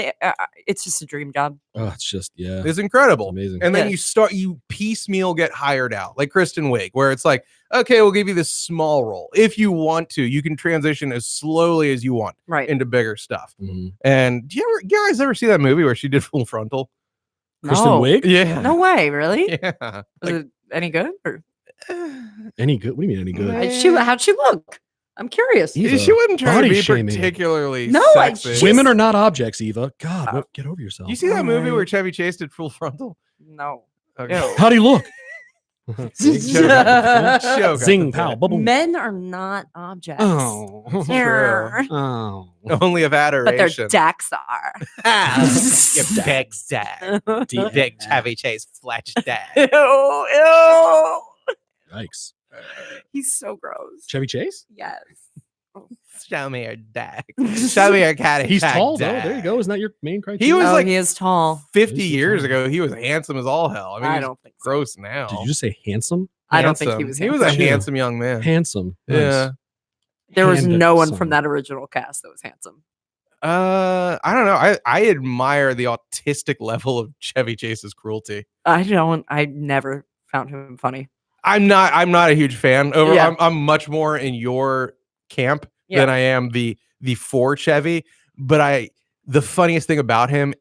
It's just a dream job. Oh, it's just It's It's incredible. amazing. And then Yeah. you piecemeal get hired out, like Kristen Wiig, where it's like, okay, we'll give you this small role. If you want to, you can transition as slowly as you want Right. into bigger stuff. Mhm. And do you guys ever see that movie where she did Full Frontal? Kristen No. Wiig? Yeah. No way, really? Yeah. Was Like, it any good? Or Any good? What do you mean any good? how'd she look? I'm curious. Eva, she wouldn't try to body be shaming. particularly No, sexy. she's- Women are not objects, Eva. God, Oh. get over yourself. You see that movie Alright. where Chevy Chase did Full Frontal? No. Okay. Ew. How do you look? Joke. Zing, pow, bubble. Men are not objects. Oh. They're- Oh. Only of but adoration. their decks are. Your big dad. Deep Big Chevy Chase fletch dad. Ew, ew. Yikes. He's so gross. Chevy Chase? Yes. Show me your dad. Show me your cat. He's tall, though. There you go. Isn't that your main criteria? was Oh, like he is tall. 50 He's years tall. ago, he was handsome as all hell. I mean, I he's don't think so. gross now. Did you just say handsome? I don't think he Handsome. was. He was a handsome. handsome young man. Handsome. Nice. Yeah. There was no one Handsome. from that original cast that was handsome. I don't know. I admire the autistic level of Chevy Chase's cruelty. I don't. I never found him funny. I'm not a huge fan. Yeah. I'm much more in your camp Yeah. than I am the for Chevy. But the funniest thing about him,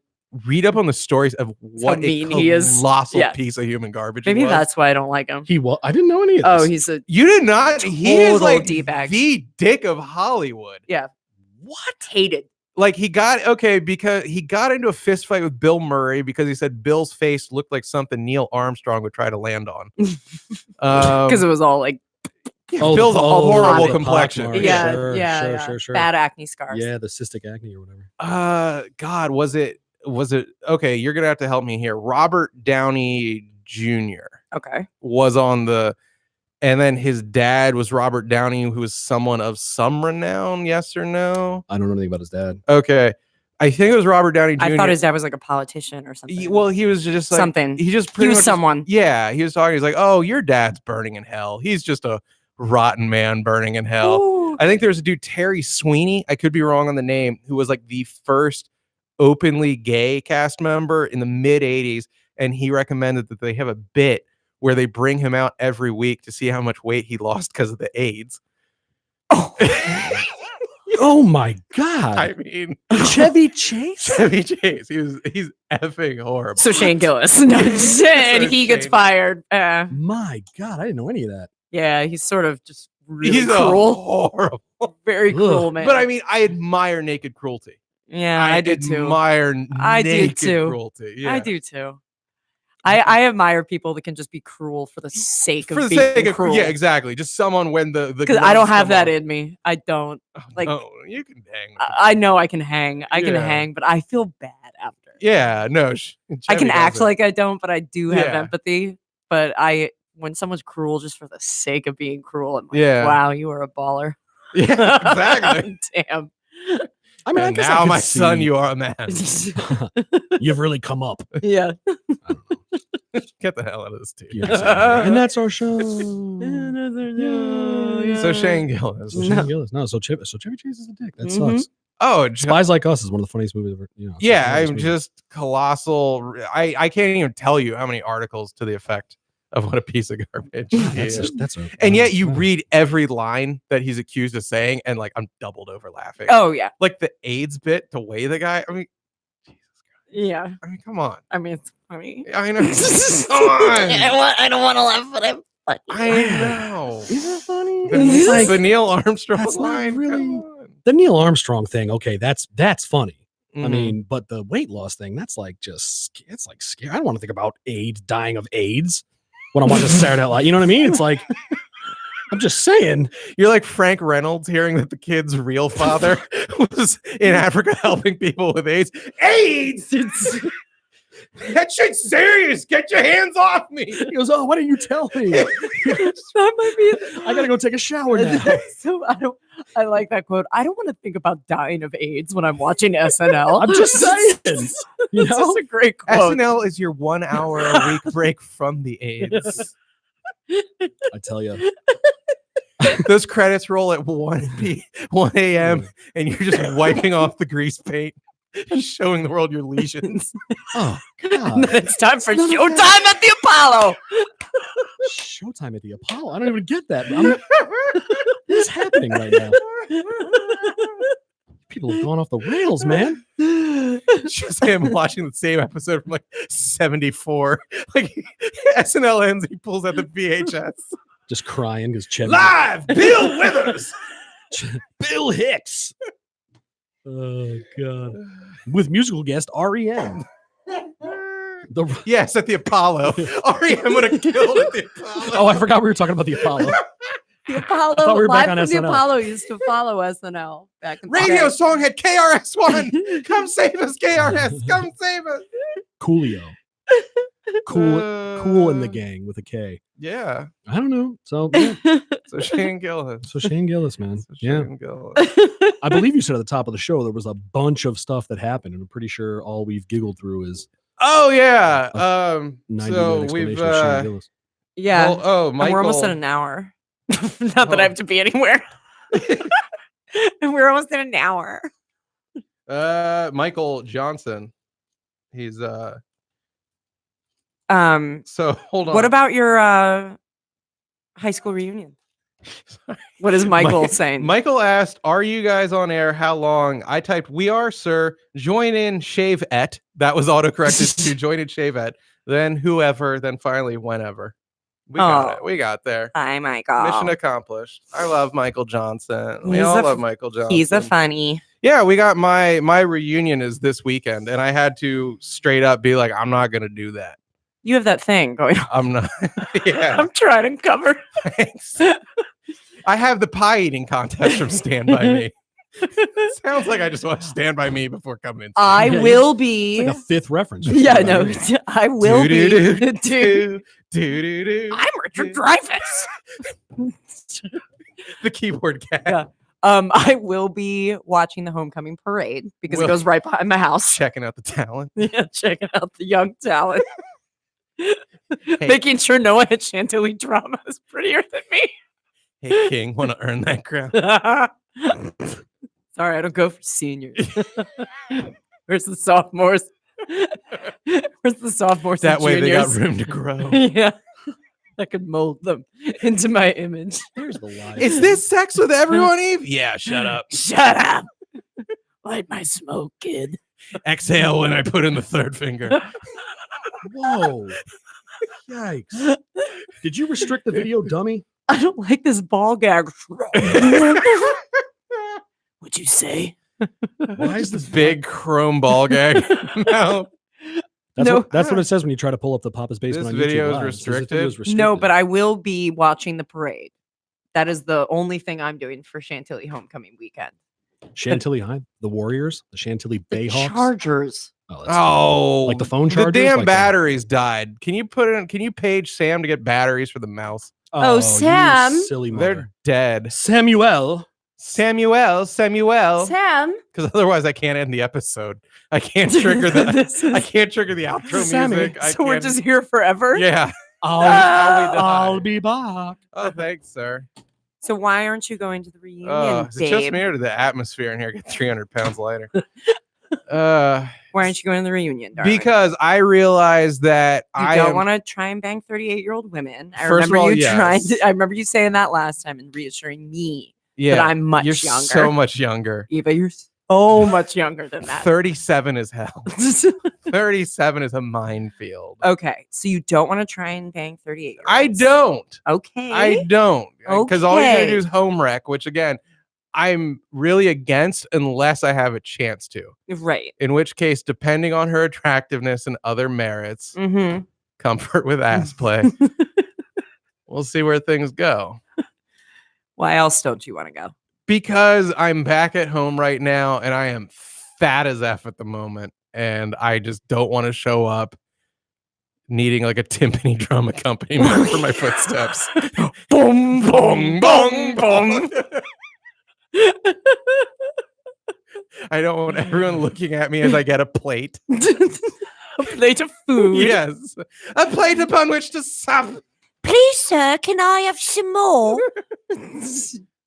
read up on the stories of what a mean he is. colossal Yeah. piece of human garbage. he Maybe was. that's why I don't like him. He was. I didn't know any of this. Oh, he's a You did not. He is Total like D-bag. the dick of Hollywood. what hated. Like because he got into a fist fight with Bill Murray because he said Bill's face looked like something Neil Armstrong would try to land on. Because it was all like Bill's a horrible complexion. pockmark. yeah, Sure, yeah, sure, sure. bad acne scars. Yeah, the cystic acne or whatever. God, was it okay? You're gonna have to help me here. Robert Downey Jr. Okay. was on and then his dad was Robert Downey, who was someone of some renown. Yes or no? I don't know anything about his dad. Okay, I think it was Robert Downey Jr. I thought his dad was like a politician or something. He was just like something. He just He pretty was much someone. Yeah, he was talking. He's like, "Oh, your dad's burning in hell. He's just a rotten man burning in hell." Ooh. I think there was a dude, Terry Sweeney. I could be wrong on the name, who was like the first openly gay cast member in the mid '80s, and he recommended that they have a bit where they bring him out every week to see how much weight he lost because of the AIDS. Oh my God. I mean, Chevy Chase? Chevy Chase. He's effing horrible. So Shane Gillis. No, and So he gets Shane- fired. My God, I didn't know any of that. Yeah, he's sort of just really he's cruel. a horrible. Very Ugh. cruel, man. But I mean, I admire naked cruelty. yeah, I do too. Admire I do naked too. cruelty. Yeah. I do too. I admire people that can just be cruel for the sake For of the being sake of cruel. yeah, exactly. Just someone when the Because I don't gloves have come that off. in me. I don't. Oh, like- no, you can hang. I know I can hang. I can Yeah. hang, but I feel bad after. Yeah, no. I can Chevy act does it. like I don't, but I do have Yeah. empathy. But when someone's cruel just for the sake of being cruel, I'm like, Yeah. wow, you are a baller. Yeah, exactly. Damn. I mean, I And guess I now, could my son, see- you are a man. You've really come up. Yeah. Get the hell out of this team. Yeah, and that's our show. So Shane Gillis. So Shane Gillis. No, so Chevy Chase is a dick. That Mhm. sucks. Oh, Spies Like Us is one of the funniest movies ever. yeah, hilarious I'm movie. just colossal. I can't even tell you how many articles to the effect of what a piece of garbage he That's is. just, that's a, And yet you yeah. read every line that he's accused of saying, and like I'm doubled over laughing. Oh yeah. Like the AIDS bit to weigh the guy. I mean, Jesus Yeah. I mean, come on. I mean, it's funny. I know. Come on. I don't want to laugh, but I'm funny. I know. Is it funny? The, Like, the Neil Armstrong that's not line. really- Come on. the Neil Armstrong thing, okay, that's funny. I Mhm. mean, but the weight loss thing, that's like just it's like scary. I don't want to think about AIDS, dying of AIDS when I'm watching Saturday Night Live. You know what I mean? It's like I'm just saying. You're like Frank Reynolds hearing that the kid's real father was in Africa helping people with AIDS. AIDS! That shit's serious. Get your hands off me. He goes, "Oh, why didn't you tell me? That might be. I gotta go take a shower now." So I like that quote. I don't want to think about dying of AIDS when I'm watching SNL. I'm just saying. You It's know, just a great quote. SNL is your 1 hour a week break from the AIDS. I tell you, Those credits roll at 1 a.m. and you're just wiping off the grease paint and showing the world your lesions. oh And god, then it's time for showtime at the Apollo. Showtime at the Apollo. I don't even get that. What is happening right now? People have gone off the rails, man. Just him watching the same episode from like 74. Like SNL ends, he pulls out the VHS. Just crying because Chevy. Live, Bill Withers. Bill Hicks. Oh god. With musical guest REM. The Yes, at the Apollo. REM would have killed at the Apollo. Oh, I forgot we were talking about the Apollo. The Apollo, I thought we were back live on from the SNL. Apollo used to follow SNL back in the Radio day. song had KRS-One. Come save us, KRS. Come save us. Coolio. Cool in the gang with a K. Yeah. I don't know. So yeah. So Shane Gillis. So Shane Gillis, man. So Yeah. Shane Gillis. I believe you said at the top of the show there was a bunch of stuff that happened, and I'm pretty sure all we've giggled through is Oh yeah. 90 So minute we've explanation of Shane Gillis. Yeah. well, oh And Michael. we're almost at an hour. Not that I Oh. have to be anywhere. And we're almost at an hour. Michael Johnson. He's so hold on. What about your high school reunion? What is Michael saying? Michael asked, "Are you guys on air? How long?" I typed, "We are, sir. Join in, shave et." That was autocorrected to join in, shave et. Then whoever. Then finally whenever. We got it. We got there. Hi, Michael. Mission accomplished. I love Michael Johnson. We He's all a love Michael Johnson. He's a funny. Yeah, we got my reunion is this weekend, and I had to straight up be like, I'm not gonna do that. You have that thing going on. I'm not. Yeah, I'm trying to cover. thanks. I have the pie eating contest from Stand By Me. Sounds like I just watched Stand By Me before coming in. I Yeah, will It's be. like a fifth reference. Yeah, no, I will be. Dude, Do. I'm Richard Dreyfuss. The keyboard cat. Yeah. I will be watching the homecoming parade because Will- it goes right behind my house. Checking out the talent. Yeah, checking out the young talent. Hey, Making sure Noah at Chantilly drama is prettier than me. hey King, want to earn that crown? Sorry, I don't go for seniors. Where's the sophomores? Where's the sophomores? That and way they got juniors? room to grow. Yeah, I could mold them into my image. Here's the lie. Is this sex with everyone, Eve? Yeah, shut up. Shut up! Light my smoke, kid. Exhale when I put in the third finger. Whoa. Yikes. Did you restrict the video, dummy? I don't like this ball gag. What'd you say? Why is This this big chrome ball gag? No. That's what it says when you try to pull up the Papa's Basement This on video YouTube is Live. It says this restricted? video is No, but I will be watching the parade. That is the only thing I'm doing for Chantilly homecoming weekend. Chantilly High, the Warriors, the Chantilly Bayhawks. Chargers. Oh, that's Oh, like the phone the chargers. damn like batteries died. Can you put in? Can you page Sam to get batteries for the mouse? Oh, you Sam. silly mother. They're dead. Samuel. Samuel. Sam. Because otherwise, I can't end the episode. I can't trigger the. This is- I can't trigger the outro Sammy. music. I so we're can't- just here forever. Yeah. I'll, we I'll die. be back. Oh, thanks, sir. So why aren't you going to the reunion, Is it just babe? me or did the atmosphere in here get 300 pounds lighter? Why Why aren't you going to the reunion, darling? Because I realized that you I don't am, want to try and bang 38-year-old women. I First of remember all, you trying. yes. I remember you saying that last time and reassuring me yeah, that I'm much you're younger. so much younger. Eva, you're so much younger than that. 37 is hell. 37 is a minefield. Okay, so you don't want to try and bang 38. I don't. Okay. I don't. Because all you're going to do Okay. is home wreck, which again, I'm really against unless I have a chance to. Right. In which case, depending on her attractiveness and other merits, Mm-hmm. comfort with ass play, we'll see where things go. Why else don't you want to go? Because I'm back at home right now and I am fat as F at the moment. And I just don't want to show up needing like a timpani drum accompaniment for my footsteps. Boom, boom, boom, boom. I don't want everyone looking at me as I get a plate. A plate of food. Yes. A plate upon which to sup. Please, sir, can I have some more?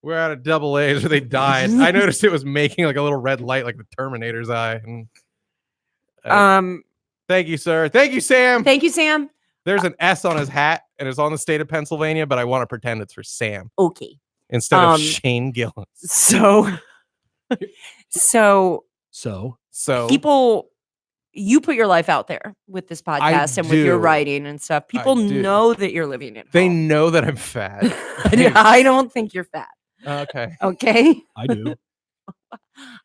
We're out of double A's where they died. I noticed it was making like a little red light like the Terminator's eye. And, thank you, sir. Thank you, Sam. Thank you, Sam. There's an S on his hat and it's on the state of Pennsylvania, but I want to pretend it's for Sam Okay. instead of Shane Gillis. So So people, you put your life out there with this podcast and with your do. writing and stuff. People do. know that you're living at they home. know that I'm fat. I don't think you're fat. Okay. Okay. I do.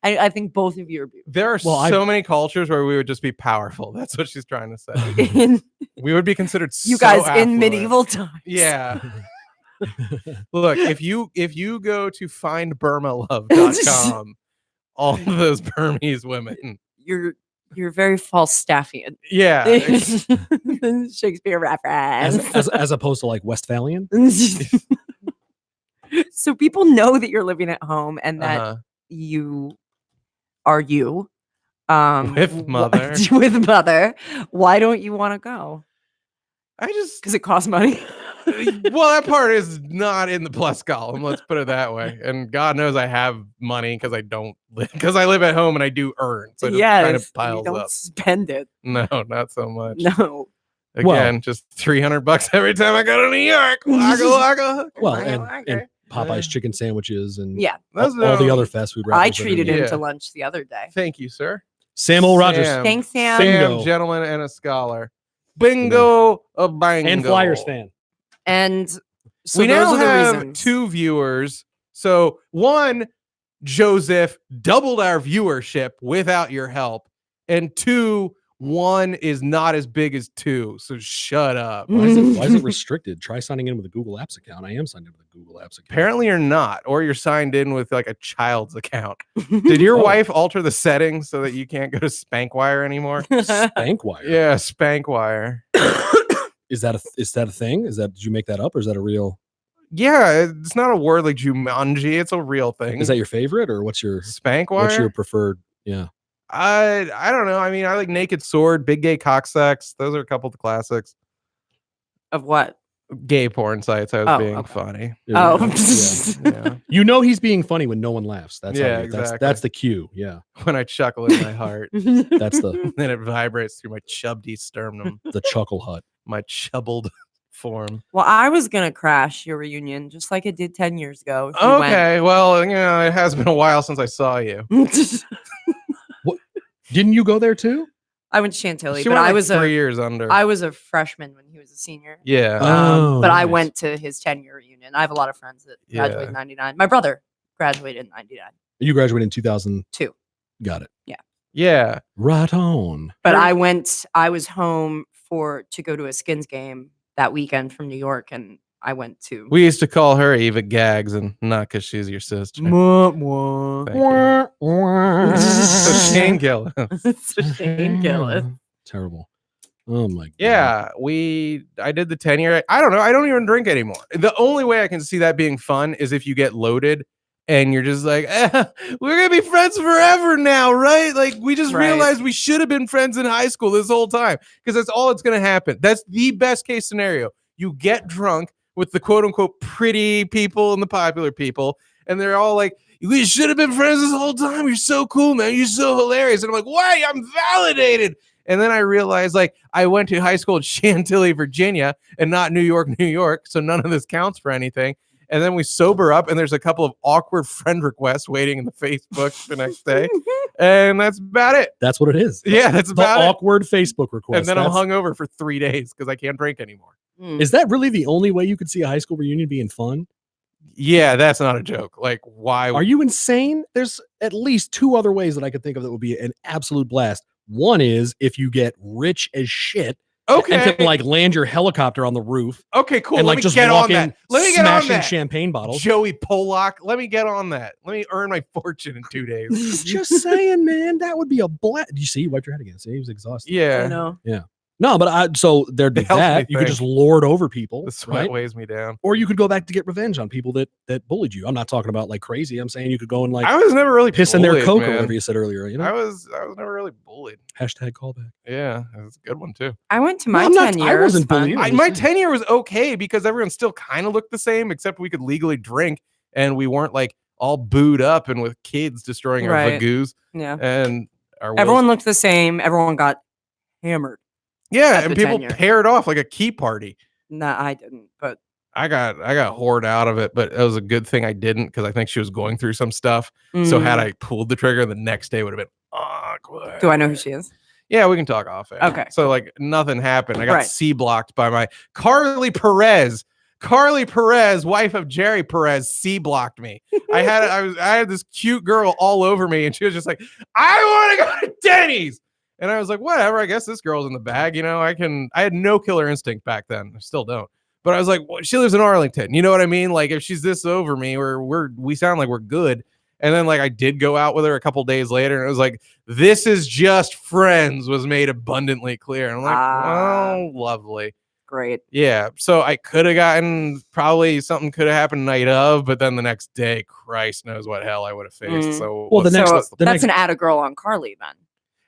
I think both of you are beautiful. There are Well, so many cultures where we would just be powerful. That's what she's trying to say. In, We would be considered you so guys affluent. in medieval times. Yeah. Look, if you go to findburmalove.com, all of those Burmese women. You're very Falstaffian. Yeah. Shakespeare reference. as opposed to like Westphalian. So people know that you're living at home and that Uh-huh. you are you. With mother. With mother. Why don't you want to go? I just Because it costs money. well, that part is not in the plus column. Let's put it that way. And God knows I have money because I don't live because I live at home and I do earn. So it just kind of You piles don't up. spend it. No, not so much. No. Again, just $300 every time I go to New York. Waka waka. Well, Waka and waka. Popeye's chicken sandwiches and Yeah. all the other fast food I wrappers. that are treated in him there. Yeah. to lunch the other day. Thank you, sir. Samuel Rogers Sam. Thanks, Sam. Sam, Bingo. gentleman, and a scholar. Bingo, a bango. and Flyers fan. And so We those now are the have reasons. 2 viewers. So one, Joseph doubled our viewership without your help, and 2, 1 is not as big as 2. So shut up. Why is it restricted? Try signing in with a Google Apps account. I am signed in with a Google Apps account. Apparently you're not, or you're signed in with like a child's account. Did your Oh. wife alter the settings so that you can't go to Spankwire anymore? Spankwire. Yeah, Spankwire. Is that a thing? Did you make that up or is that a real? Yeah, it's not a word like Jumanji. It's a real thing. Is that your favorite or what's your Spankwire? preferred? Yeah. I don't know. I mean, I like Naked Sword, Big Gay Cocksex. Those are a couple of the classics. Of what? Gay porn sites. I was Oh, being okay. funny. Oh. Yeah. You know he's being funny when no one laughs. That's Yeah, how exactly. that's the cue. Yeah. When I chuckle in my heart, That's the then it vibrates through my chubby sternum, the chuckle hut. my chubbled form. Well, I was gonna crash your reunion just like it did 10 years ago. if you went. Okay, well, you know, it has been a while since I saw you. Didn't you go there too? I went to Chantilly, She but went I like was 3 years under. I was a freshman when he was a senior. Yeah. Oh, But I nice. went to his 10-year reunion. I have a lot of friends that graduated Yeah. in 99. My brother graduated in 99. You graduated in 2002. 2. Got it. Yeah. Right on. But Her- I was home to go to a Skins game that weekend from New York, and I went to We used to call her Eva Gags, and not because she's your sister. Mwah, mwah. Thank you. So Shane Gillis. So Shane Gillis. Terrible. Oh my god. Yeah, I did the 10-year. I don't know. I don't even drink anymore. The only way I can see that being fun is if you get loaded and you're just like, we're going to be friends forever now, right? Like, we just Right. realized we should have been friends in high school this whole time because that's all that's going to happen. That's the best case scenario. You get drunk with the quote unquote pretty people and the popular people, and they're all like, we should have been friends this whole time. You're so cool, man. You're so hilarious. And I'm like, why? I'm validated. And then I realized, like, I went to high school in Chantilly, Virginia, and not New York, New York. So none of this counts for anything. And then we sober up, and there's a couple of awkward friend requests waiting in the Facebook the next day. And that's about it. That's what it is. Yeah, that's The about it. awkward Facebook request. And then I'm That's- hungover for 3 days because I can't drink anymore. Is that really the only way you could see a high school reunion being fun? Yeah, that's not a joke. Like, why? Are you insane? There's at least 2 other ways that I could think of that would be an absolute blast. One is if you get rich as shit okay? and can like land your helicopter on the roof Okay, cool. and Let like me just get walk on in that. Let me get on smashing that. champagne bottles. Joey Pollock. Let me get on that. Let me earn my fortune in 2 days. Just saying, man, that would be a blast. Do you see? You wiped your head again. See, he was exhausted. I Yeah, know. No, but so there'd be It helps me that. You could think. just lord over people, the sweat right? weighs me down. Or you could go back to get revenge on people that bullied you. I'm not talking about like crazy. I'm saying you could go and like I was never really piss in their bullied, coke or man. whatever you said earlier. You know, I was never really bullied. hashtag callback. Yeah, that's a good one too. I went to No, my I'm not- 10 I years. wasn't fun. bullied. My tenure was okay because everyone still kind of looked the same, except we could legally drink and we weren't like all booed up and with kids destroying our Right. vagoos Yeah. and our Everyone wills. looked the same. Everyone got hammered. Yeah, at and the people tenure. paired off like a key party. Nah, I didn't. But I got whored out of it, but it was a good thing I didn't because I think she was going through some stuff. So had I pulled the trigger, the next day would have been awkward. do I know who she is? Yeah, we can talk off air. Okay, So like nothing happened. I got Right. C blocked by my Carly Perez. Carly Perez, wife of Jerry Perez, C blocked me. I had this cute girl all over me, and she was just like, I want to go to Denny's. And I was like, whatever, I guess this girl's in the bag. You know, I had no killer instinct back then. I still don't. But I was like, well, she lives in Arlington. You know what I mean? Like if she's this over me, we sound like we're good. And then like I did go out with her a couple days later, and it was like, this is just friends was made abundantly clear. And I'm like, oh, lovely. Great. Yeah. So I could have gotten probably something could have happened night of, but then the next day, Christ knows what hell I would have faced. Mm. So Well, the next- So the that's next- an add a girl on Carly then.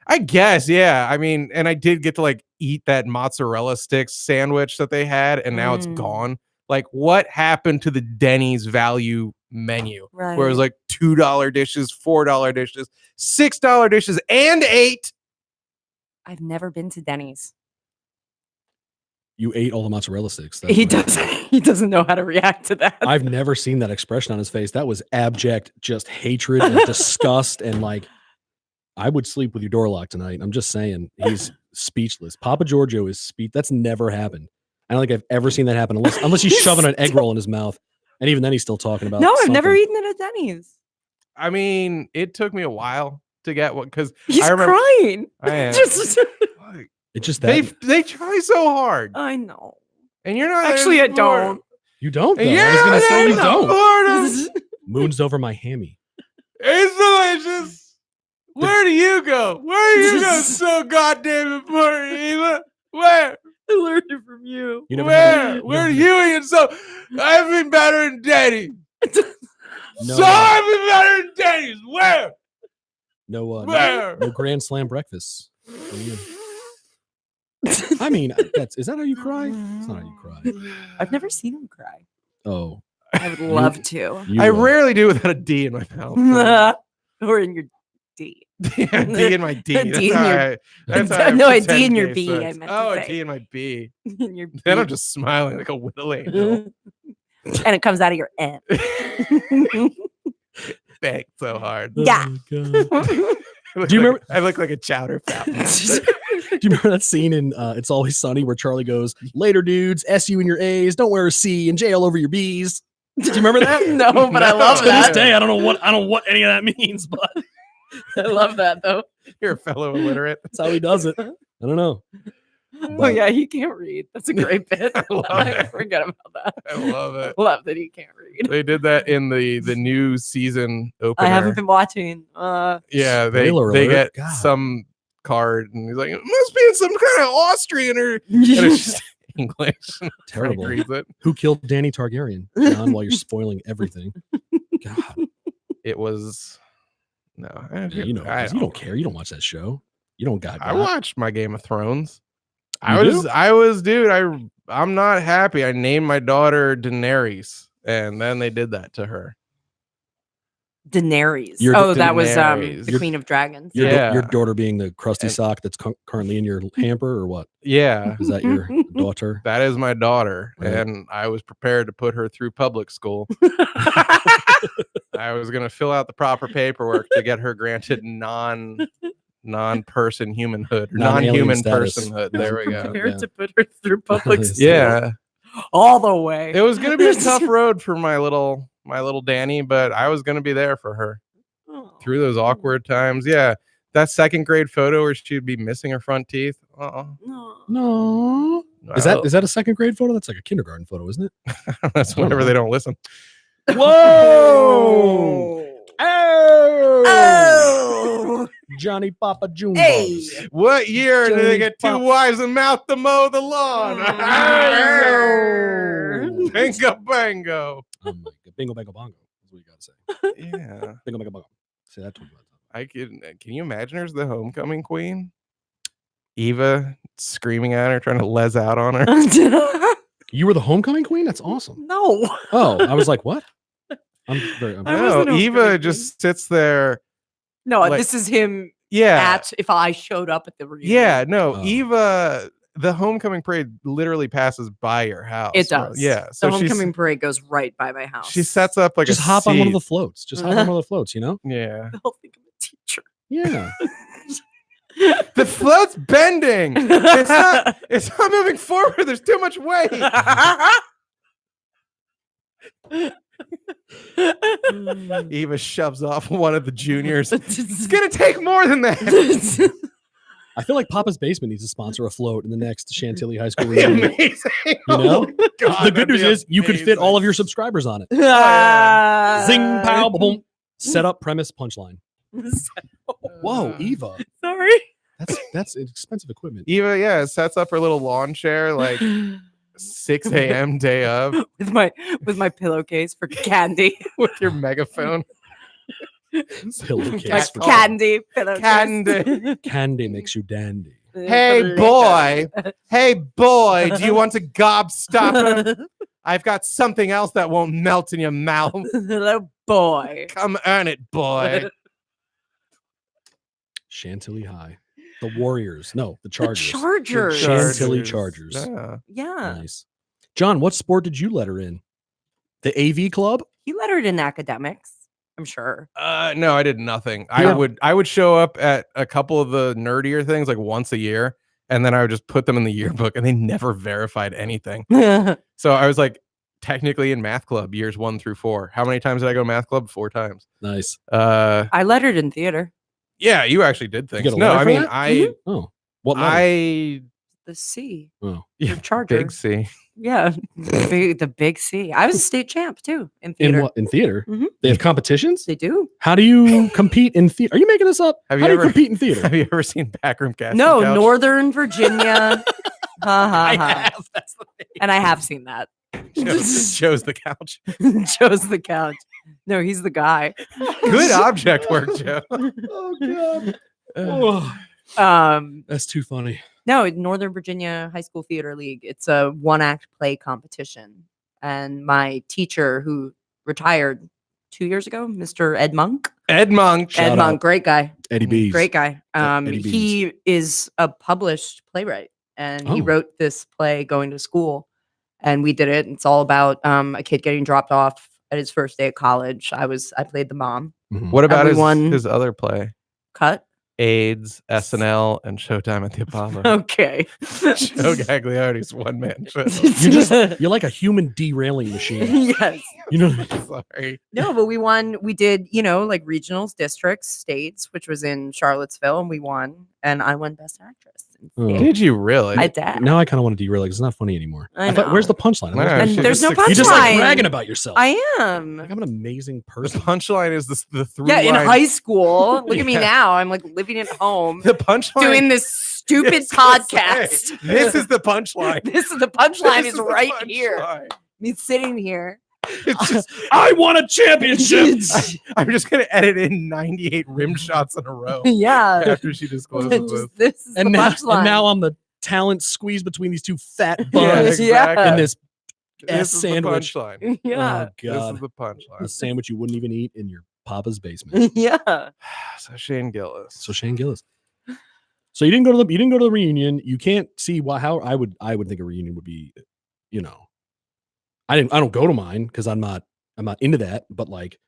I guess, yeah. I mean, and I did get to like eat that mozzarella sticks sandwich that they had, and now it's Mm. gone. Like, what happened to the Denny's value menu? Right. Where it was like $2 dishes, $4 dishes, $6 dishes, and $8. I've never been to Denny's. You ate all the mozzarella sticks. That's He what- doesn't. He doesn't know how to react to that. I've never seen that expression on his face. That was abject, just hatred and disgust. And like, I would sleep with your door locked tonight. I'm just saying, he's speechless. Papa Giorgio is That's never happened. I don't think I've ever seen that happen unless he's shoving an egg roll in his mouth. And even then, he's still talking about. No, I've never something. eaten at a Denny's. I mean, it took me a while to get one because He's I remember crying. I am. Just, It's just that they try so hard, I know. and you're not there Actually, I to don't. you don't. Though. support- I was gonna say you there to don't. support 'em. Moon's over my hammy. It's delicious. Where do you go? Where do you go? So goddamn important, Eva. Where? I learned it from you. You never had Where do you eat? So I've been better than Denny's. No, So I've been better than Denny's. Where? no Grand Slam breakfasts. from you. I mean, is that how you cry? It's not how you cry. I've never seen him cry. Oh, I would love to. you, I rarely do without a D in my mouth. Or in your D. Yeah, D in my D. A D in your- That's how I No, a pretend D in your gay B, I sex. meant to Oh, a say. D in my B. In your Then I'm B. just smiling like a little angel. And it comes out of your N. Thanks so hard. Yeah. Oh, God. Do you remember- I look like a chowder fountain. Do you remember that scene in It's Always Sunny where Charlie goes, "Later, dudes, SU in your A's, don't wear a C, and J all over your B's." Do you remember that? No, but I No. love To this that. day, I don't know what any of that means, but I love that though. You're a fellow illiterate. that's how he does it. I don't know. Oh yeah, he can't read. That's a great bit. I love I it. forget about that. I love it. Love that he can't read. They did that in the new season opener. I haven't been watching. Yeah, they Spoiler they alert. get God. some card, and he's like, it must be in some kind of Austrian or and it's just English. And Frank Terrible. reads it. Who killed Danny Targaryen? John, while you're spoiling everything. God, It was no. yeah, you know, 'cause you don't care. You don't watch that show. You don't got. I watched my Game of Thrones. You I was, dude. I'm not happy. I named my daughter Daenerys, and then they did that to her. Daenerys. Your- Oh, that was Daenerys. the Your- Queen of Dragons. Your, Yeah. your daughter being the crusty And- sock that's currently in your hamper, or what? Yeah. Is that your daughter? That is my daughter, Right. and I was prepared to put her through public school. I was going to fill out the proper paperwork to get her granted non-person humanhood, or Non-alien non-human status. personhood. There we go. Prepared Yeah. to put her through public school. Yeah, All the way. it was going to be a tough road for my little Danny, but I was going to be there for her Oh. through those awkward times. Yeah, that second grade photo where she'd be missing her front teeth. No. No. Is that a second grade photo? That's like a kindergarten photo, isn't it? That's whenever they don't listen. Whoa! Oh! Oh. Johnny Papa June. Hey. What year did they Johnny get two Pop. wives and mouth to mow the lawn? Bingo bango. Oh my God. Bingo, bango, bongo. That's what you gotta say. Yeah, Bingo, bango, bongo. Say that 20 times. I can you imagine her as the homecoming queen? Eva screaming at her, trying to les out on her. You were the homecoming queen? That's awesome. No. Oh, I was like, what? I'm I No, wasn't Eva homecoming just sits there. No, Like- this is him Yeah, at if I showed up at the reunion. yeah. No, Oh. Eva. The homecoming parade literally passes by your house. It bro. does. Yeah. The So homecoming parade goes right by my house. she sets up like just a hop on one of seat. the floats. Just hop on one of the floats, you know? Yeah. They'll think I'm a teacher. Yeah. The float's bending. It's not moving forward. There's too much weight. Eva shoves off one of the juniors. It's gonna take more than that. I feel like Papa's Basement needs to sponsor a float in the next Chantilly High School That'd be reunion. amazing. You know? Oh, God, The good that'd news be is you could fit all of your amazing. subscribers on it. Ah. Zing, pow, boom. Set up, premise, punchline. Whoa, Eva. Sorry. That's expensive equipment. Eva, yeah, sets up her little lawn chair like 6 a.m. day of with my pillowcase for candy. with your megaphone. Pillowcase Cat for call. Candy pillowcase. Candy. Candy makes you dandy. Hey boy, hey boy, do you want a gobstopper? I've got something else that won't melt in your mouth. Little boy. Come earn it, boy. Chantilly High. The Warriors. No, the Chargers. Chargers. Chantilly Chargers. Yeah. Yeah. Nice. John, what sport did you letter in? The AV club? He lettered in academics, I'm sure. No, I did nothing. Yeah. I would show up at a couple of the nerdier things like once a year, and then I would just put them in the yearbook, and they never verified anything. So I was like technically in math club years 1 through 4. How many times did I go to math club? 4 times. Nice. I lettered in theater. Yeah, you actually did things. get a No, letter I for mean that? I Oh. What letter? I The C. Oh. yeah, The Charger. big C. Yeah. The big C. I was a state champ too in theater. In what? In theater? Mhm. They have competitions? They do. How do you compete in theater? Are you making this up? Have How you do you ever- compete in theater? Have you ever seen Backroom Casting No, Couch? Northern Virginia. Ha ha ha. That's the thing. And I have seen that. Shows the couch. Chose the couch. No, he's the guy. Good object work, Joe. Oh, God. Uh, Oh, that's too funny. No, Northern Virginia High School Theater League. It's a one-act play competition. And my teacher who retired 2 years ago, Mr. Ed Monk. Ed Monk. Shout Ed Monk, out. great guy. Eddie B's. Great guy. Eddie He is a published playwright, and he Oh. wrote this play going to school, and we did it. It's all about a kid getting dropped off at his first day of college. I played the mom. Mhm. What about Everyone- his other play? Cut. AIDS, SNL, and Showtime at the Apollo. Okay. Joe Gagliardi's one man show. You're like a human derailing machine. Yes. You know what I mean? Sorry. No, but we won. We did, like regionals, districts, states, which was in Charlottesville, and we won. And I won Best Actress. in Oh. theater. Did you really? I did. Now I kind of want to derail it 'cause it's not funny anymore. I thought, where's know. the punchline? Wow, And she there's just no You just like punchline. bragging about yourself. I am. Like, I'm an amazing The person. punchline is the through Yeah, in line. high school. Look at me Yeah. now. I'm like living at home, The punchline. doing this stupid Yes, I was gonna podcast. say, This is the punchline. This is the punchline This is the right here. punchline. Me sitting here. It's just, I won a championship. I'm just gonna edit in 98 rim shots in a row Yeah. after she discloses this. Just, this is and the now, punchline. and now I'm the talent squeezed between these two fat Yeah, buns exactly. and this This is the sandwich. punchline. yeah. Oh This is God, the a punchline. sandwich you wouldn't even eat in your Papa's basement. Yeah. So Shane Gillis. So Shane Gillis. So you didn't go to the reunion. You can't see how I would think a reunion would be, you know. I don't go to mine because I'm not into that, but like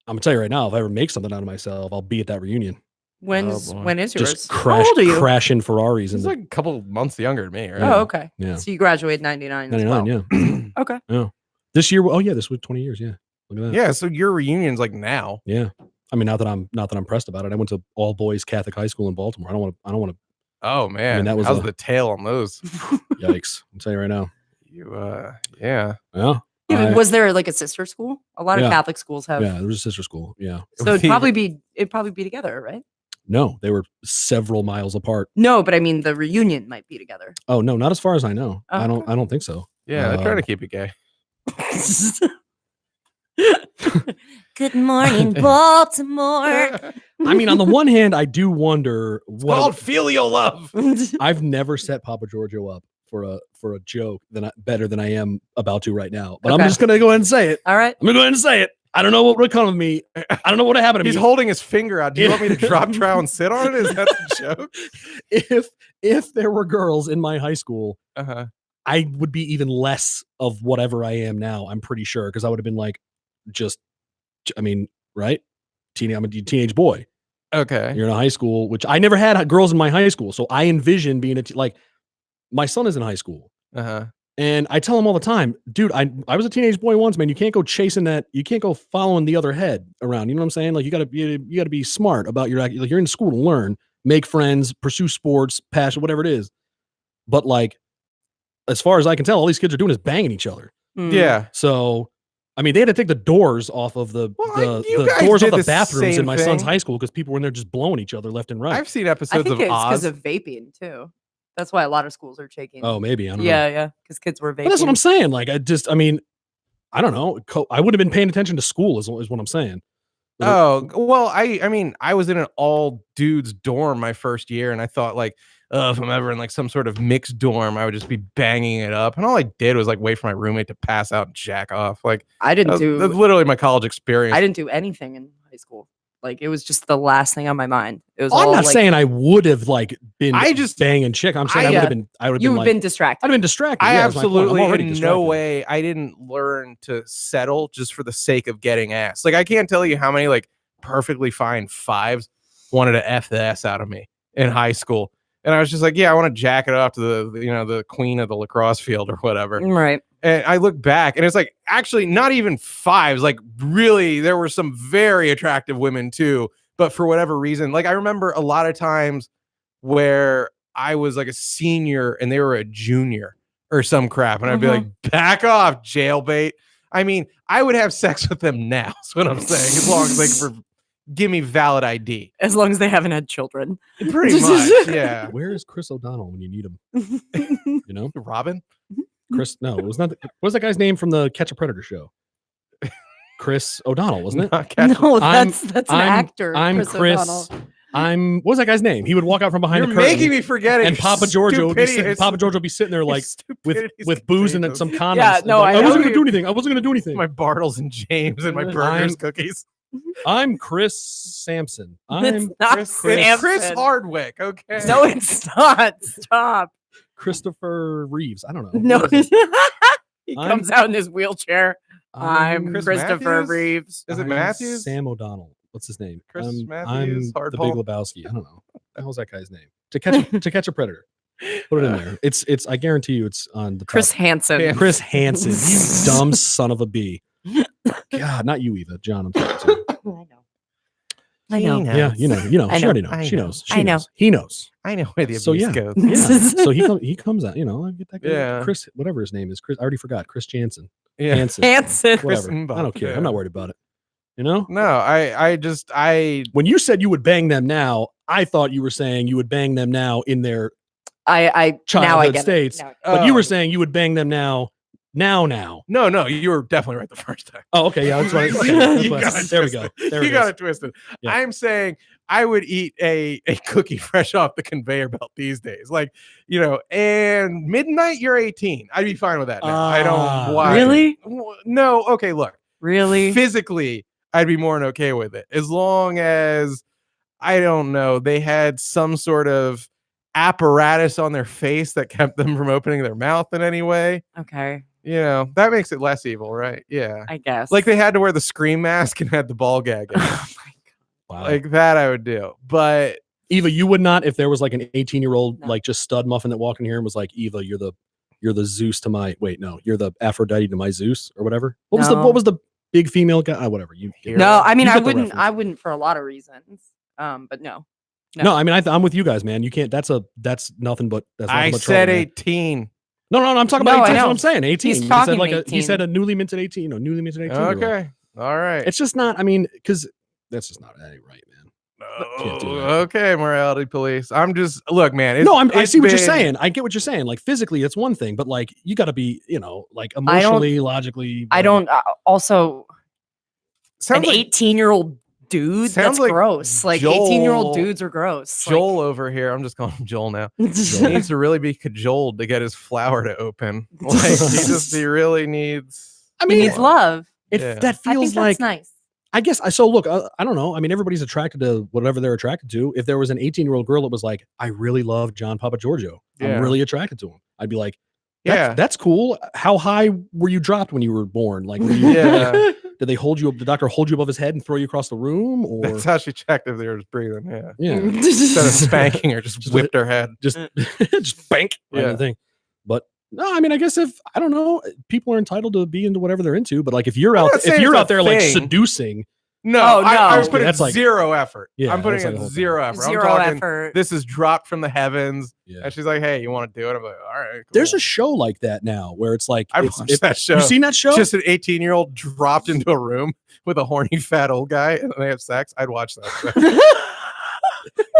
I'm gonna tell you right now, if I ever make something out of myself, I'll be at that reunion. When boy. is yours? Just How old are you? crashing Ferraris He's and like a couple of months younger than me, right? Oh, okay. Yeah. So you graduated 99 as well. 99, yeah. Okay. Yeah. This year, oh yeah, this was 20 years, yeah. Look at that. Yeah, so your reunion's like now. Yeah. I mean, not that I'm pressed about it. I went to all boys Catholic high school in Baltimore. I don't want Oh man, that was how's a- the tail on those? to yikes. I'm telling you right now. You yeah. Yeah. Yeah, I- was there like a sister school? A lot of Yeah. Catholic schools have. yeah, there was a sister school. Yeah. So it'd probably be together, right? No, they were several miles apart. No, but I mean the reunion might be together. Oh no, not as far as I know. Oh, I don't think so. Yeah, they're trying to keep it gay. Good morning, Baltimore. I mean, on the one hand, I do wonder what Called filial love. I've never set Papa Giorgio up for a joke better than I am about to right now. But Okay. I'm just gonna go ahead and say it. All right. I'm gonna go ahead and say it. I don't know what would come of me. I don't know what happened to He's me. holding his finger out. Do you want me to drop trowel and sit on it? Is that the joke? If there were girls in my high school, Uh-huh. I would be even less of whatever I am now. I'm pretty sure because I would have been like, right? I'm a teenage boy. Okay. You're in a high school, which I never had girls in my high school, so I envision being like, my son is in high school. Uh-huh. And I tell him all the time, dude, I was a teenage boy once, man. You can't go chasing that. You can't go following the other head around. You know what I'm saying? Like you gotta be smart about like you're in school to learn, make friends, pursue sports, passion, whatever it is. But like, as far as I can tell, all these kids are doing is banging each other. Mm. Yeah. So, I mean, they had to take the doors off of Well, the you guys doors of did the the bathrooms same in my son's thing. high school because people were in there just blowing each other left and right. I've seen I episodes think of it's because Oz. of vaping too. That's why a lot of schools are taking. Oh, maybe. I don't know. yeah, because kids were vaping. But that's what I'm saying. Like, I don't know. I would have been paying attention to school is what I'm saying. Oh, well, I mean, I was in an all dudes dorm my first year, and I thought like, if I'm ever in like some sort of mixed dorm, I would just be banging it up. And all I did was like wait for my roommate to pass out and jack off. Like I didn't that's do. literally my college experience. I didn't do anything in high school. Like it was just the last thing on my mind. It was. I'm all, not like, saying I would have like been I just- banging chick. I'm saying I I- would yeah. have been. I would have you've been like. been distracted. I'd have been distracted. I Yeah, that's my point. I'm absolutely already in no distracted. way I didn't learn to settle just for the sake of getting ass. Like I can't tell you how many like perfectly fine fives wanted to F the S out of me in high school. And I was just like, yeah, I want to jack it off to the queen of the lacrosse field or whatever. Right. And I look back and it's like actually not even fives. Like really, there were some very attractive women too. But for whatever reason, like I remember a lot of times where I was like a senior and they were a junior or some crap. And I'd be like, back off, jailbait. I mean, I would have sex with them now. That's what I'm saying. As long as they could give me valid ID. As long as they haven't had children. Pretty much. Yeah. Where is Chris O'Donnell when you need him? You know, Robin? Chris. No, it was not. What was that guy's name from the Catch a Predator show? Chris O'Donnell, wasn't it? Not Catch- No, I'm- that's an actor. I'm Chris. O'Donnell. What was that guy's name? He would walk out from behind You're the curtain. making me forget it. and Papa Giorgio would be sitting, be sitting there like with booze and then some condoms. Yeah, and no, like, I I wasn't know gonna do anything. I wasn't gonna do anything. my Bartles and James and my I'm- burgers cookies. I'm Chris Sampson. It's I'm not Chris Samson. Hardwick. Okay. No, it's not. Stop. Christopher Reeves. I don't know. No. He I'm- comes out in his wheelchair. I'm Chris Christopher Matthews? Reeves. Is it I'm Matthews? Sam O'Donnell. What's his name? Chris I'm Matthews, the Big Hardball? Lebowski. I don't know. What the hell's that guy's name? To catch a predator. Put it in there. It's. I guarantee you, it's on the Chris top. Hansen. Yeah. Chris Hansen. You dumb son of a bee. God, not you, Eva. John, I'm talking to. I know. Yeah, you know. I She know. already knows. I She know. knows. I She know. knows. He knows. I know where the So, abuse yeah. goes. Yeah. So he comes out. You know, I get that guy. Yeah. Chris, whatever his name is. Chris. I already forgot. Chris Jansen. Yeah. Hansen. Hansen. Whatever. Mbappe, I don't care. yeah. I'm not worried about it. You know. No, I When you said you would bang them now, I thought you were saying you would bang them now in their I now I childhood get states. it. Now I get But you Oh. were saying you would bang them now. no, you were definitely right the first time. Oh, okay. Yeah, that's right. You got it There we go. twisted. There You it got is. it twisted. Yeah. I'm saying I would eat a cookie fresh off the conveyor belt these days. Like, and midnight, you're 18. I'd be fine with that now. I Ah, don't why. Really? No, okay, look. Really? Physically, I'd be more than okay with it. As long as, I don't know, they had some sort of apparatus on their face that kept them from opening their mouth in any way. Okay, You know, that makes it less evil, right? Yeah. I guess. Like they had to wear the scream mask and had the ball gag in. Oh my Wow. Like that I would do. But Eva, you would not if there was like an 18-year-old No. like just stud muffin that walked in here and was like, Eva, you're the Zeus to my you're the Aphrodite to my Zeus or whatever. What No. was the big female guy? Whatever. You No, I mean You I get the wouldn't. I reference. wouldn't for a lot of reasons. But no. No, I mean I'm with you guys, man. You can't. That's nothing but I but said trouble, man. 18. No, I'm talking No, about 18. I That's what know. I'm saying. 18. He's He said talking like he 18. said a newly minted 18. Newly minted 18. Okay. All right. It's just not. I mean, because that's just not right, man. Can't do that. Okay, morality police. I'm just look, man. It's, No, I it's see what you're been- saying. I get what you're saying. Like physically, it's one thing, but like you got to be, like emotionally, logically. I don't. Also, Sounds an like 18-year-old dude. sounds That's like gross. Like Joel- 18-year-old dudes are gross. Joel over here. I'm just calling him Joel now. He Like, needs to really be cajoled to get his flower to open. Like he really needs. I he mean, needs love. Yeah. that I feels think like. that's nice. I guess. So look, I don't know. I mean, everybody's attracted to whatever they're attracted to. If there was an 18-year-old girl that was like, I really love John Papa Giorgio. Yeah. I'm really attracted to him. I'd be like, Yeah. that's cool. How high were you dropped when you were born? Like, were you, Yeah. did they hold you up? The doctor hold you above his head and throw you across the room, or That's how she checked if they were breathing. Yeah. yeah, Instead of spanking her, just Just whipped her head. just just bank right in Yeah. the thing. But no, I mean, I guess if I don't know, people are entitled to be into whatever they're into. But like, if you're I'm out, not saying if you're it's out a there like thing. seducing, No, Oh, I was no. putting That's like- zero effort. Yeah, I'm putting that's like in the whole thing. zero effort. Zero I'm talking, effort. this is dropped from the heavens. yeah. And she's like, hey, you want to do it? I'm like, all right. Cool. There's a show like that now where it's like I it's, watched that show. You seen that show? Just an 18-year-old dropped into a room with a horny fat old guy and they have sex. I'd watch that show.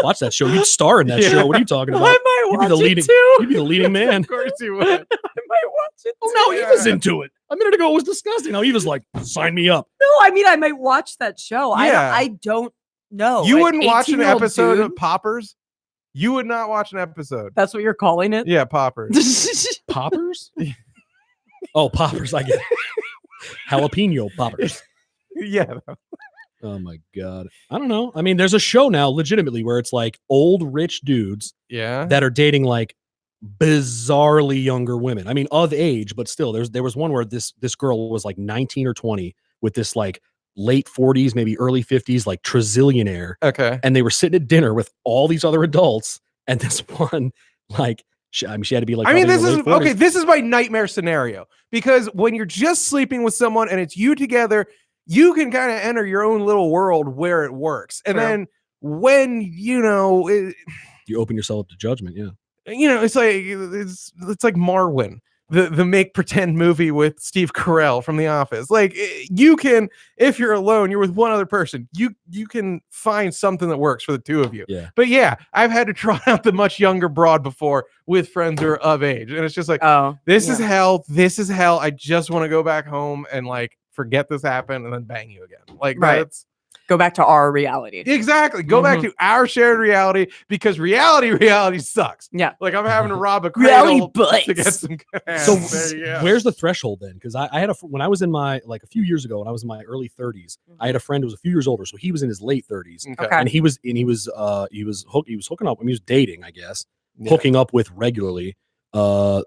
Watch that show. You'd star in that Yeah. show. What are you talking I about? might You'd be watch the it leading- too. You'd be the leading man. Of course you would. I might watch it. Oh no, Yeah. Eva's into it. A minute ago it was disgusting. Now Eva's like, sign me up. No, I mean I might watch that show. Yeah. I don't know. You An wouldn't watch an 18-year-old episode dude? of Poppers? You would not watch an episode. That's what you're calling it. Yeah, Poppers. Poppers? Oh, poppers. I get it. Jalapeno poppers. Yeah. Oh my god. I don't know. I mean, there's a show now legitimately where it's like old rich dudes Yeah. that are dating like bizarrely younger women. I mean, of age, but still there was one where this girl was like 19 or 20 with this like late 40s, maybe early 50s, like trazillionaire. Okay. And they were sitting at dinner with all these other adults. And this one, like, she had to be like, I mean, probably in this her is late 40s. okay. This is my nightmare scenario because when you're just sleeping with someone and it's you together, you can kind of enter your own little world where it works. And True. then when You open yourself up to judgment. Yeah. it's like Marwin, the make pretend movie with Steve Carell from The Office. Like you can, if you're alone, you're with one other person. You can find something that works for the two of you. Yeah. But yeah, I've had to try out the much younger broad before with friends who are of age, and it's just like. Oh, This is yeah. hell. This is hell. I just want to go back home and like forget this happened and then bang you again. Like Right. that's Go back to our reality. exactly. Go back to our shared reality because reality sucks. Yeah. Like I'm having to rob a Reality cradle to get butts. some cash. So There you go. where's the threshold then? Because I had when I was in my like a few years ago when I was in my early 30s, I had a friend who was a few years older, so he was in his late 30s, Okay. and he was hooking up when he was dating, I guess, Yeah. hooking up with regularly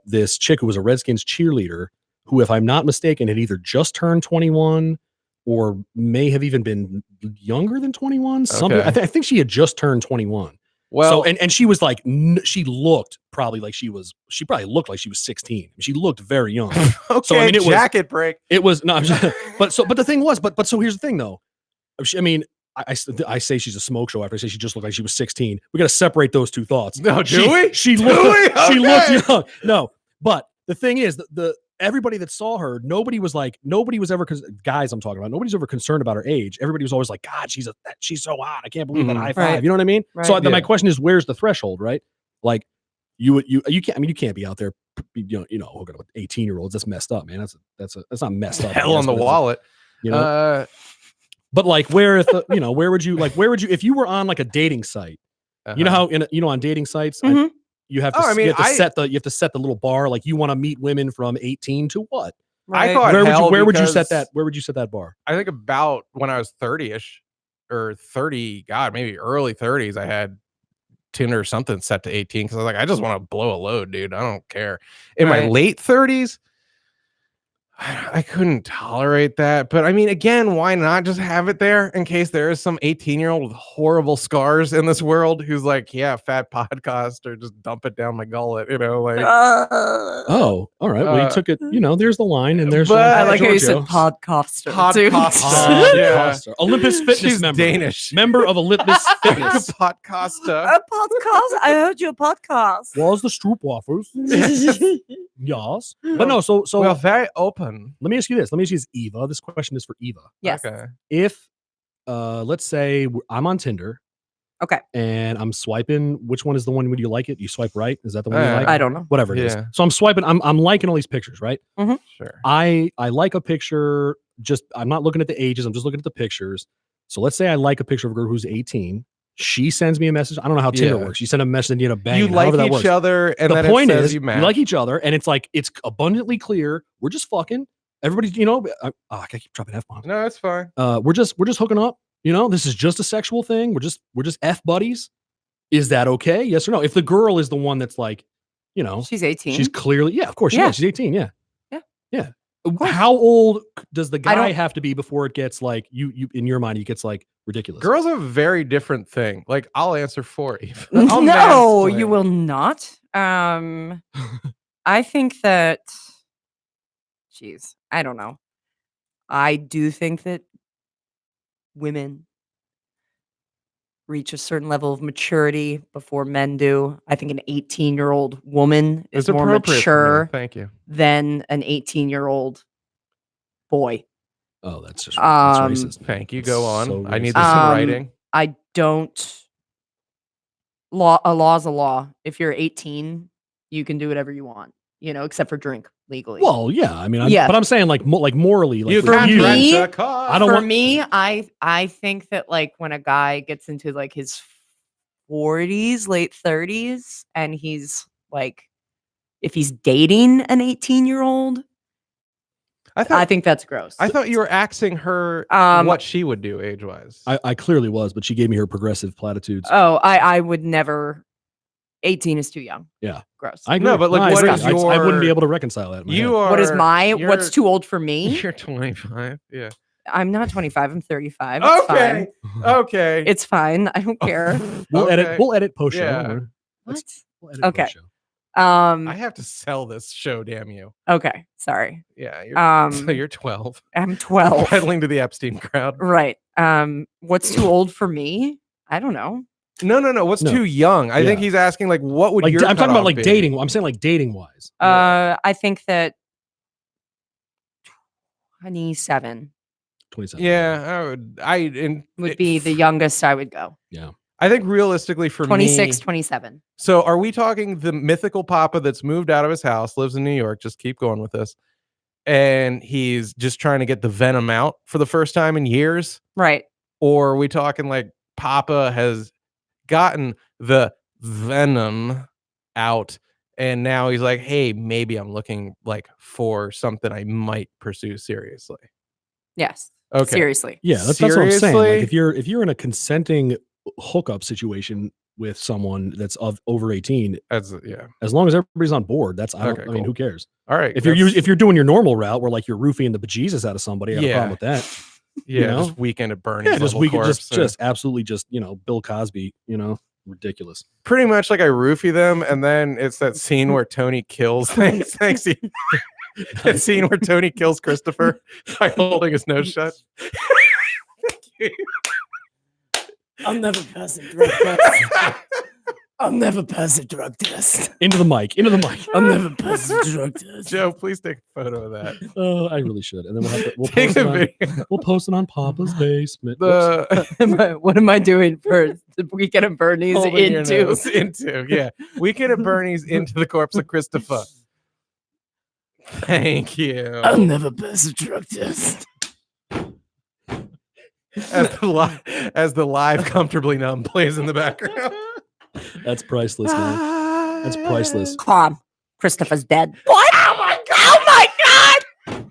this chick who was a Redskins cheerleader, who, if I'm not mistaken, had either just turned 21 or may have even been younger than 21. Something. Okay. I think she had just turned 21. Well, So and she was like she looked probably like she probably looked like she was 16. She looked very young. okay, so, I mean, it was- jacket break. It was no, I'm just, but the thing was, but so here's the thing though. I mean, I say she's a smoke show after I say she just looked like she was 16. We got to separate those two thoughts. No, do we? She Do looked. we? She looked Okay. young. No, but the thing is, the everybody that saw her, nobody was ever guys. I'm talking about. Nobody's ever concerned about her age. Everybody was always like, God, she's so hot. I can't believe that Mhm. high five. Right. You know what I mean? Right. So then my Yeah. question is, where's the threshold? Right? Like you can't. I mean, you can't be out there. You know, hooking up with 18-year-olds. That's messed up, man. That's not messed up. I Hell guess, on the but it's- wallet. You know. But like, where would you if you were on like a dating site? You know how on dating sites Mhm. you have to Oh, I mean, you have to set the little bar, like you want to meet women from 18 to what? I thought Where would you set because that? Where would you set that bar? I think about when I was 30-ish or 30, God, maybe early 30s, I had Tinder or something set to 18 because I was like, I just want to blow a load, dude. I don't care. In my Right. late 30s, I couldn't tolerate that. But I mean, again, why not just have it there in case there is some 18-year-old with horrible scars in this world who's like, yeah, fat podcast or just dump it down my gullet, you know, like. Oh, all right. Well, you took it. You know, there's the line, and there's. But- I like how you said Giorgio. podcaster. too. Podcaster. Yeah. Podcaster. Olympus Fitness She's member. Danish. Member of Olympus Fitness. Podcaster. A podcast. I heard your podcast. Was the Stroopwafers? Yes. But no, so Well, very open. let me ask you this. Let me ask you this, Eva. This question is for Eva. Yes. Okay. If let's say I'm on Tinder. Okay. And I'm swiping. Which one is the one? Would you like it? You swipe right. Is that the one you like? I don't know. Whatever it is. Yeah. So I'm swiping. I'm liking all these pictures, right? Sure. I like a picture. Just I'm not looking at the ages. I'm just looking at the pictures. So let's say I like a picture of a girl who's 18. She sends me a message. I don't know how Tinder Yeah. works. You send a message and you get a bang. You like however that each works. other, and The then point it says is, you we match. like each other, and it's like it's abundantly clear. We're just fucking. Everybody's, you know. I keep dropping f bombs. No, it's fine. We're just hooking up. You know, this is just a sexual thing. We're just f buddies. Is that okay? Yes or no? If the girl is the one that's like, you know, She's 18. she's clearly, yeah, of course, Yeah. she's 18. Yeah. Yeah. Yeah. course. How old does the I guy don't- have to be before it gets like you in your mind, it gets like ridiculous? Girls have a very different thing. Like, I'll answer for you. No, I'll you mansplain. will not. I think that, geez, I don't know. I do think that women reach a certain level of maturity before men do. I think an 18-year-old woman is It's more appropriate for me. mature Thank you. than an 18-year-old boy. Oh, that's just Um, that's racist. Thank you. That's Go on. so I need racist. this in Um, writing. I don't. A law's a law. If you're 18, you can do whatever you want, except for drink legally. Well, yeah, I mean, Yeah. but I'm saying like morally, like You for can you, me- rent a car. I don't For want- me, I think that like when a guy gets into like his 40s, late 30s, and he's like, if he's dating an 18-year-old, I think that's gross. I thought you were asking her what she would do age-wise. I clearly was, but she gave me her progressive platitudes. Oh, I would never. 18 is too young. Yeah. Gross. I agree. No, but, like, I what agree. is I wouldn't be your- able to reconcile that. in my you head. are. What is what's you're- too old for me? You're 25. Yeah. I'm not 25. I'm 35. It's Okay. fine. Okay. It's fine. I don't care. We'll Okay. edit. We'll edit post show. Yeah. What? We'll edit Okay. post-show. I have to sell this show. Damn you. Okay. Sorry. Yeah. You're, so you're 12. I'm 12. Peddling to the Epstein crowd. Right. What's too old for me? I don't know. No. What's No. too young? I think Yeah. he's asking like, what would Like your I'm talking about cutoff like be? dating. I'm saying like dating wise. Yeah. I think that 27 27. Yeah, would be the youngest I would go. I think realistically for 26, me. 27. So are we talking the mythical Papa that's moved out of his house, lives in New York? Just keep going with this. And he's just trying to get the venom out for the first time in years? Right. Or are we talking like Papa has gotten the venom out and now he's like, hey, maybe I'm looking like for something I might pursue seriously? Yes. Okay. Seriously. Yeah, that's what I'm saying. Seriously? Like if you're in a consenting hookup situation with someone that's of over 18, Yeah. as long as everybody's on board, that's I Okay, mean, cool. who cares? All right. If you're doing your normal route where like you're roofing the bejesus out of somebody, I have a Yeah. problem with that. yeah, know? just weekend at Bernie's. Yeah, just level we could corpse, just absolutely just Bill Cosby, ridiculous. pretty much like I roofie them, and then it's that scene where Tony kills. Thanks. That scene where Tony kills Christopher by holding his nose shut. I'll never pass a drug test. I'll never pass a drug test. Into the mic. I'll never pass a drug test. Joe, please take a photo of that. Oh, I really should. And then we'll Take post a it on, video. we'll post it on Papa's basement. Whoops. What am I doing for the weekend of Bernie's Holding your into? nose into, yeah. Weekend at Bernie's into the corpse of Christopher. Thank you. never pass a drug test. As the live Comfortably Numb plays in the background. That's priceless, man. That's priceless. Calm. Christopher's dead. What? Oh my god! Oh my god!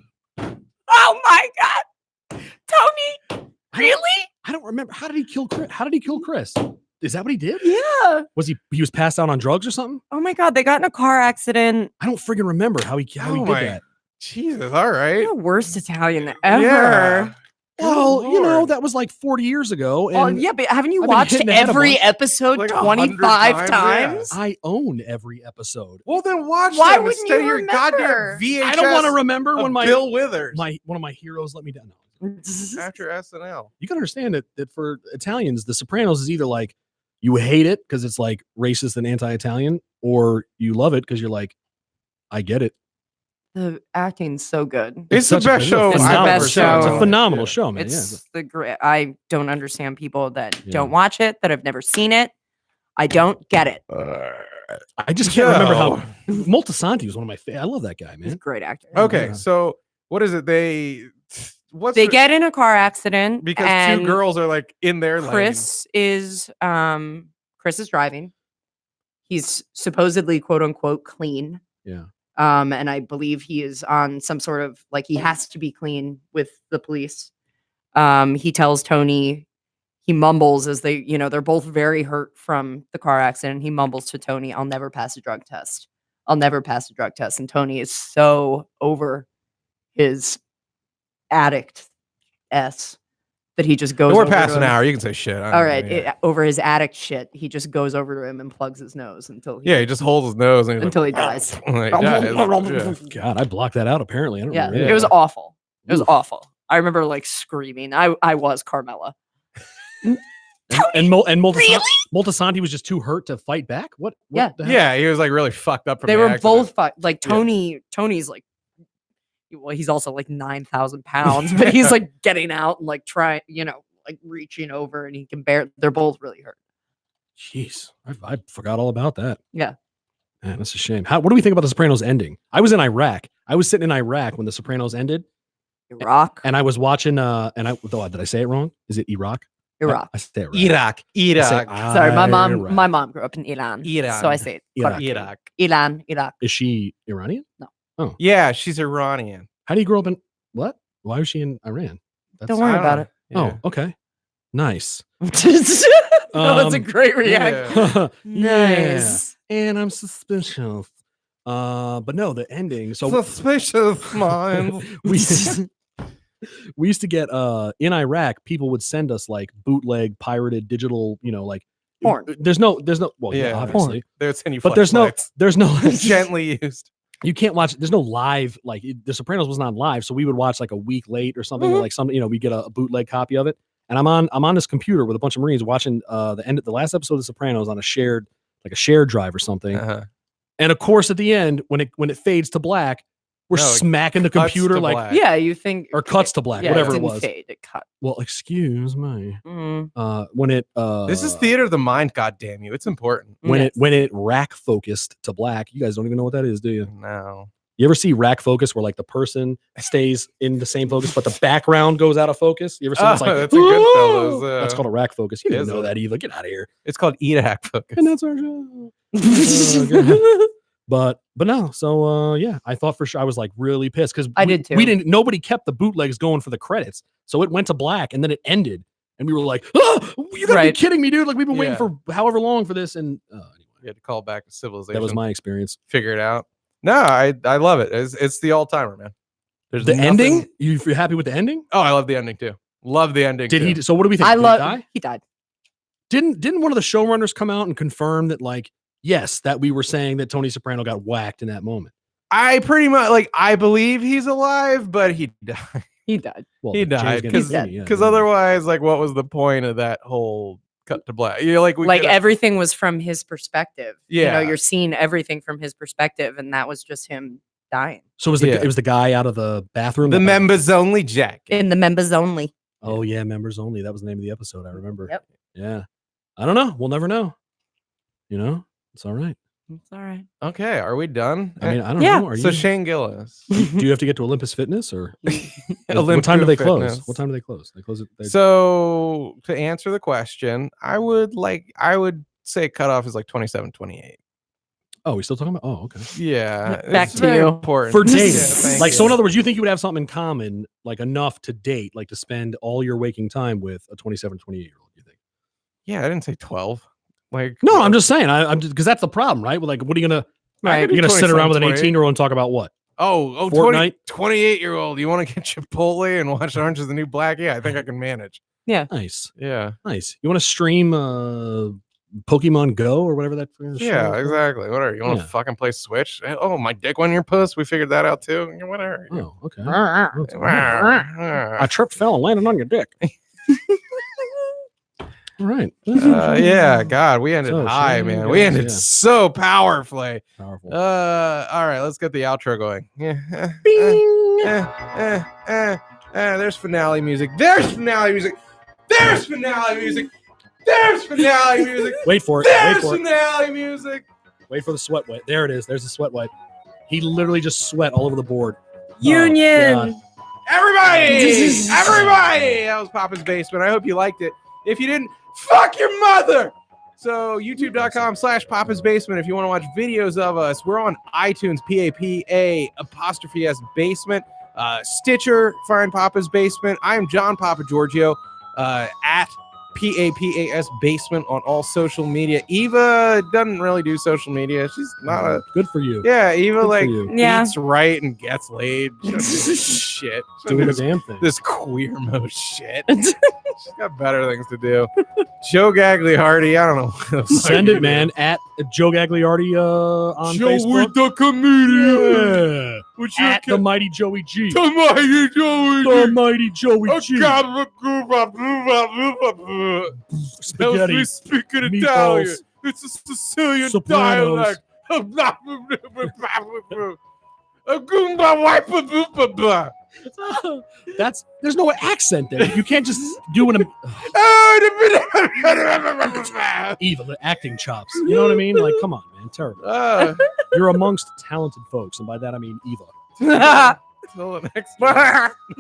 remember. How did he kill Chris? How did he kill Chris? Is that what he did? Yeah. Was he was passed out on drugs or something? Oh my God. They got in a car accident. I don't friggin' remember how he Oh did my- that. Jesus, all right. You're the worst Italian ever. Yeah. Well, Good you know, Lord. that was like 40 years ago. Oh, And yeah, but haven't you I've been watched hitting the head a every bunch. episode Like 100 25 times, times? I own every episode. Well, then watch Why them wouldn't instead you of your goddamn remember? VHS. I don't want to remember of when my Bill Withers one of my heroes let me down. No. after SNL. You can understand that for Italians, The Sopranos is either like you hate it because it's like racist and anti-Italian, or you love it because you're like, I get it. The acting's so good. It's the such a best show It's the I've best ever show. It's seen. a phenomenal Yeah. show, man. It's the great. I don't understand people that Yeah. don't watch it, that have never seen it. I don't get it. I just can't remember how Joe. Moltisanti was one of my favorite. I love that guy, He's a man. great actor. Okay, Yeah. so what is it? What's They the- get in a car accident because and two girls are like in their lane. Chris is driving. He's supposedly quote unquote clean. Yeah. And I believe he is on some sort of like he has to be clean with the police. He tells Tony, he mumbles as they, they're both very hurt from the car accident. He mumbles to Tony, "I'll never pass a drug test. I'll never pass a drug test." And Tony is so over his addict that he just goes. We're over past to an him. hour. You can say shit. I All don't right, know, yeah. over his addict shit, he just goes over to him and plugs his nose until he, Yeah, he just holds his nose and he's until like, he dies. like, dies. Yeah. God, I blocked that out. Apparently, I don't Yeah, remember. it was awful. It was Oof. awful. I remember like screaming. I was Carmela. And Moltisanti was just too hurt to fight back. What Yeah. the hell? Yeah, he was like really fucked up from They the were accident. both like Tony's like, well, he's also like 9,000 pounds, but he's like getting out and like trying, like reaching over, and he can bear. They're both really hurt. Jeez, I forgot all about that. Yeah. Man, that's a shame. What do we think about The Sopranos ending? I was in Iraq. I was sitting in Iraq when The Sopranos ended, Iraq, and I was watching. Did I say it wrong? Is it Iraq? Iraq. I say it right. Iraq. I say Iraq. Sorry, my Iraq. mom grew up in Iran, Iran. so I say it. Iraq. correctly. Iraq. Iran, Iraq. Is she Iranian? Yeah, she's Iranian. How do you grow up in what? Why was she in Iran? Don't worry I about don't it. know. Oh, okay. Nice. No, that's a Um, great reaction. Yeah. Nice. And I'm suspicious. But no, the ending. So Suspicious minds. we used to get in Iraq, people would send us like bootleg, pirated, digital, like Porn. There's no well, yeah, Yeah. obviously. They're sending you But there's no flashlights. gently used. you can't watch. There's no live The Sopranos was not live, so we would watch like a week late or something. Or like some, we get a bootleg copy of it. And I'm on this computer with a bunch of Marines watching the last episode of The Sopranos on a shared drive or something. Uh-huh. And of course, at the end, when it fades to black, we're No, it smacking the cuts computer to like black. Yeah, you think or cuts to black, yeah, whatever it didn't was. Fade, it cut. Well, excuse me. Mm. When it This is theater of the mind. God damn you! It's important. when Yes. it rack focused to black. You guys don't even know what that is, do you? No. You ever see rack focus where like the person stays in the same focus, but the background goes out of focus? You ever seen Oh, it's like that's a Goodfellas, that's yeah. called a rack focus. You didn't Is know it? that either. Get out of here. It's called Iraq focus. And that's our show. God. But no, so yeah, I thought for sure I was like really pissed because I did too. Nobody kept the bootlegs going for the credits, so it went to black and then it ended, and we were like, "Oh, you gotta Right. be kidding me, dude! Like we've been waiting Yeah. for however long for this." And anyway, You had to call back to civilization. that was my experience. figure it out. No, I love it. It's the all timer, man. There's The nothing- ending? You're happy with the ending? Oh, I love the ending too. Love the ending. Did too. he? So what do we think? I Did he love. die? He died. Didn't one of the showrunners come out and confirm that like yes, that we were saying that Tony Soprano got whacked in that moment? I pretty much I believe he's alive, but he died. He died. Well, He James died Gandolfini, because yeah. otherwise, what was the point of that whole cut to black? We could've- Everything was from his perspective. Yeah. You're seeing everything from his perspective, and that was just him dying So it was the guy out of the bathroom. the that, like- members only jacket. in the members only. Oh yeah, members only. That was the name of the episode. I remember. Yep. Yeah. I don't know. We'll never know. It's all right. It's all right. Okay, are we done? I mean, I don't Yeah. know. Are so you? Shane Gillis. Do you have to get to Olympus Fitness or what time do Olympia they close? Fitness. What time do they close? They close it. So to answer the question, I would say cutoff is 27, 28. Oh, we still talking about? Oh, okay. Yeah. Back it's to very you. important. For dating, thank like, you. so in other words, you think you would have something in common, like enough to date, like to spend all your waking time with a 27, 28-year-old, you think? Yeah, I didn't say 12. Like, No, I'm just saying, I'm just, because that's the problem, right? Well, like, what are you going to, I Right. could you're do going to sit around with an 27, 18-year-old and talk about what? Oh, Fortnite? 28-year-old. You want to get Chipotle and watch Orange is the New Black? Yeah, I think I can manage. Nice. Yeah. Nice. You want to stream Pokemon Go or whatever that show Yeah, is? exactly. Whatever. You want to Yeah. fucking play Switch? Oh, my dick on your puss. We figured that out too. Yeah, whatever. Oh, okay. Uh, I tripped, fell, and landed on your dick. All right. yeah, God, we ended So, high, Shane, man. We guys, ended yeah. so powerfully. Powerful. All right, let's get the outro going. Yeah. There's finale music. There's finale music. There's finale music. There's finale music. Wait for it. Wait There's for it. finale music. Wait for the sweat wipe. There it is. There's the sweat wipe. He literally just sweat all over the board. Union. Everybody! Everybody! That was Papa's Basement. I hope you liked it. If you didn't, fuck your mother! So, youtube.com/Papa's Basement. If you want to watch videos of us, we're on iTunes, PAPA''S Basement. Stitcher, find Papa's Basement. I am John Papa Giorgio, at PAPA'S Basement on all social media. Eva doesn't really do social media. She's not a... Good for you. Yeah, Eva, Good for like, you. Yeah. eats right and gets laid. She doesn't do shit. She Doing a does damn thing. this queer mo shit. She's got better things to do. Joe Gagliardi, I don't know. What the fuck Send you it, man. At Joe Gagliardi on Joe Facebook. with the comedian. Yeah. What's your At the mighty Joey G. the mighty Joey. The mighty Joey G. Spaghetti. We speak in meatballs, Italian. It's a Sicilian Sopranos. dialect. A goomba wipe a boopa blah. There's no accent there. You can't just do an evil the acting chops. You know what I mean? Like, come on, man. Terrible. You're amongst talented folks, and by that I mean Eva. Till the next one.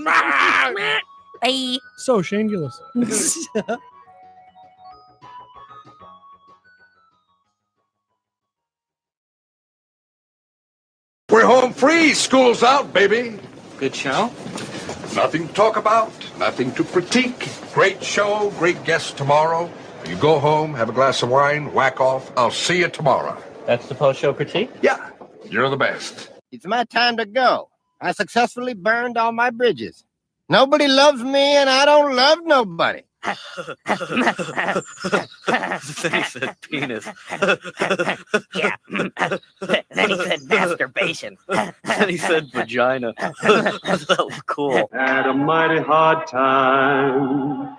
Bye. So, Shane Gillis. We're home free. School's out, baby. Good show? Nothing to talk about, nothing to critique. Great show, great guests tomorrow. You go home, have a glass of wine, whack off. I'll see you tomorrow. That's the post-show critique? Yeah, you're the best. It's my time to go. I successfully burned all my bridges. Nobody loves me, and I don't love nobody. Then he said penis. Yeah. Then he said masturbation. Then he said vagina. That was cool. Had a mighty hard time,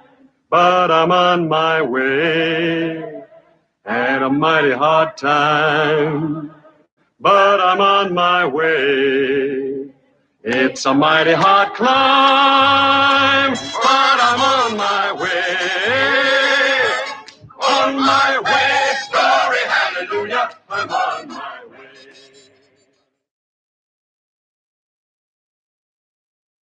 but I'm on my way. Had a mighty hard time, but I'm on my way. It's a mighty hard climb.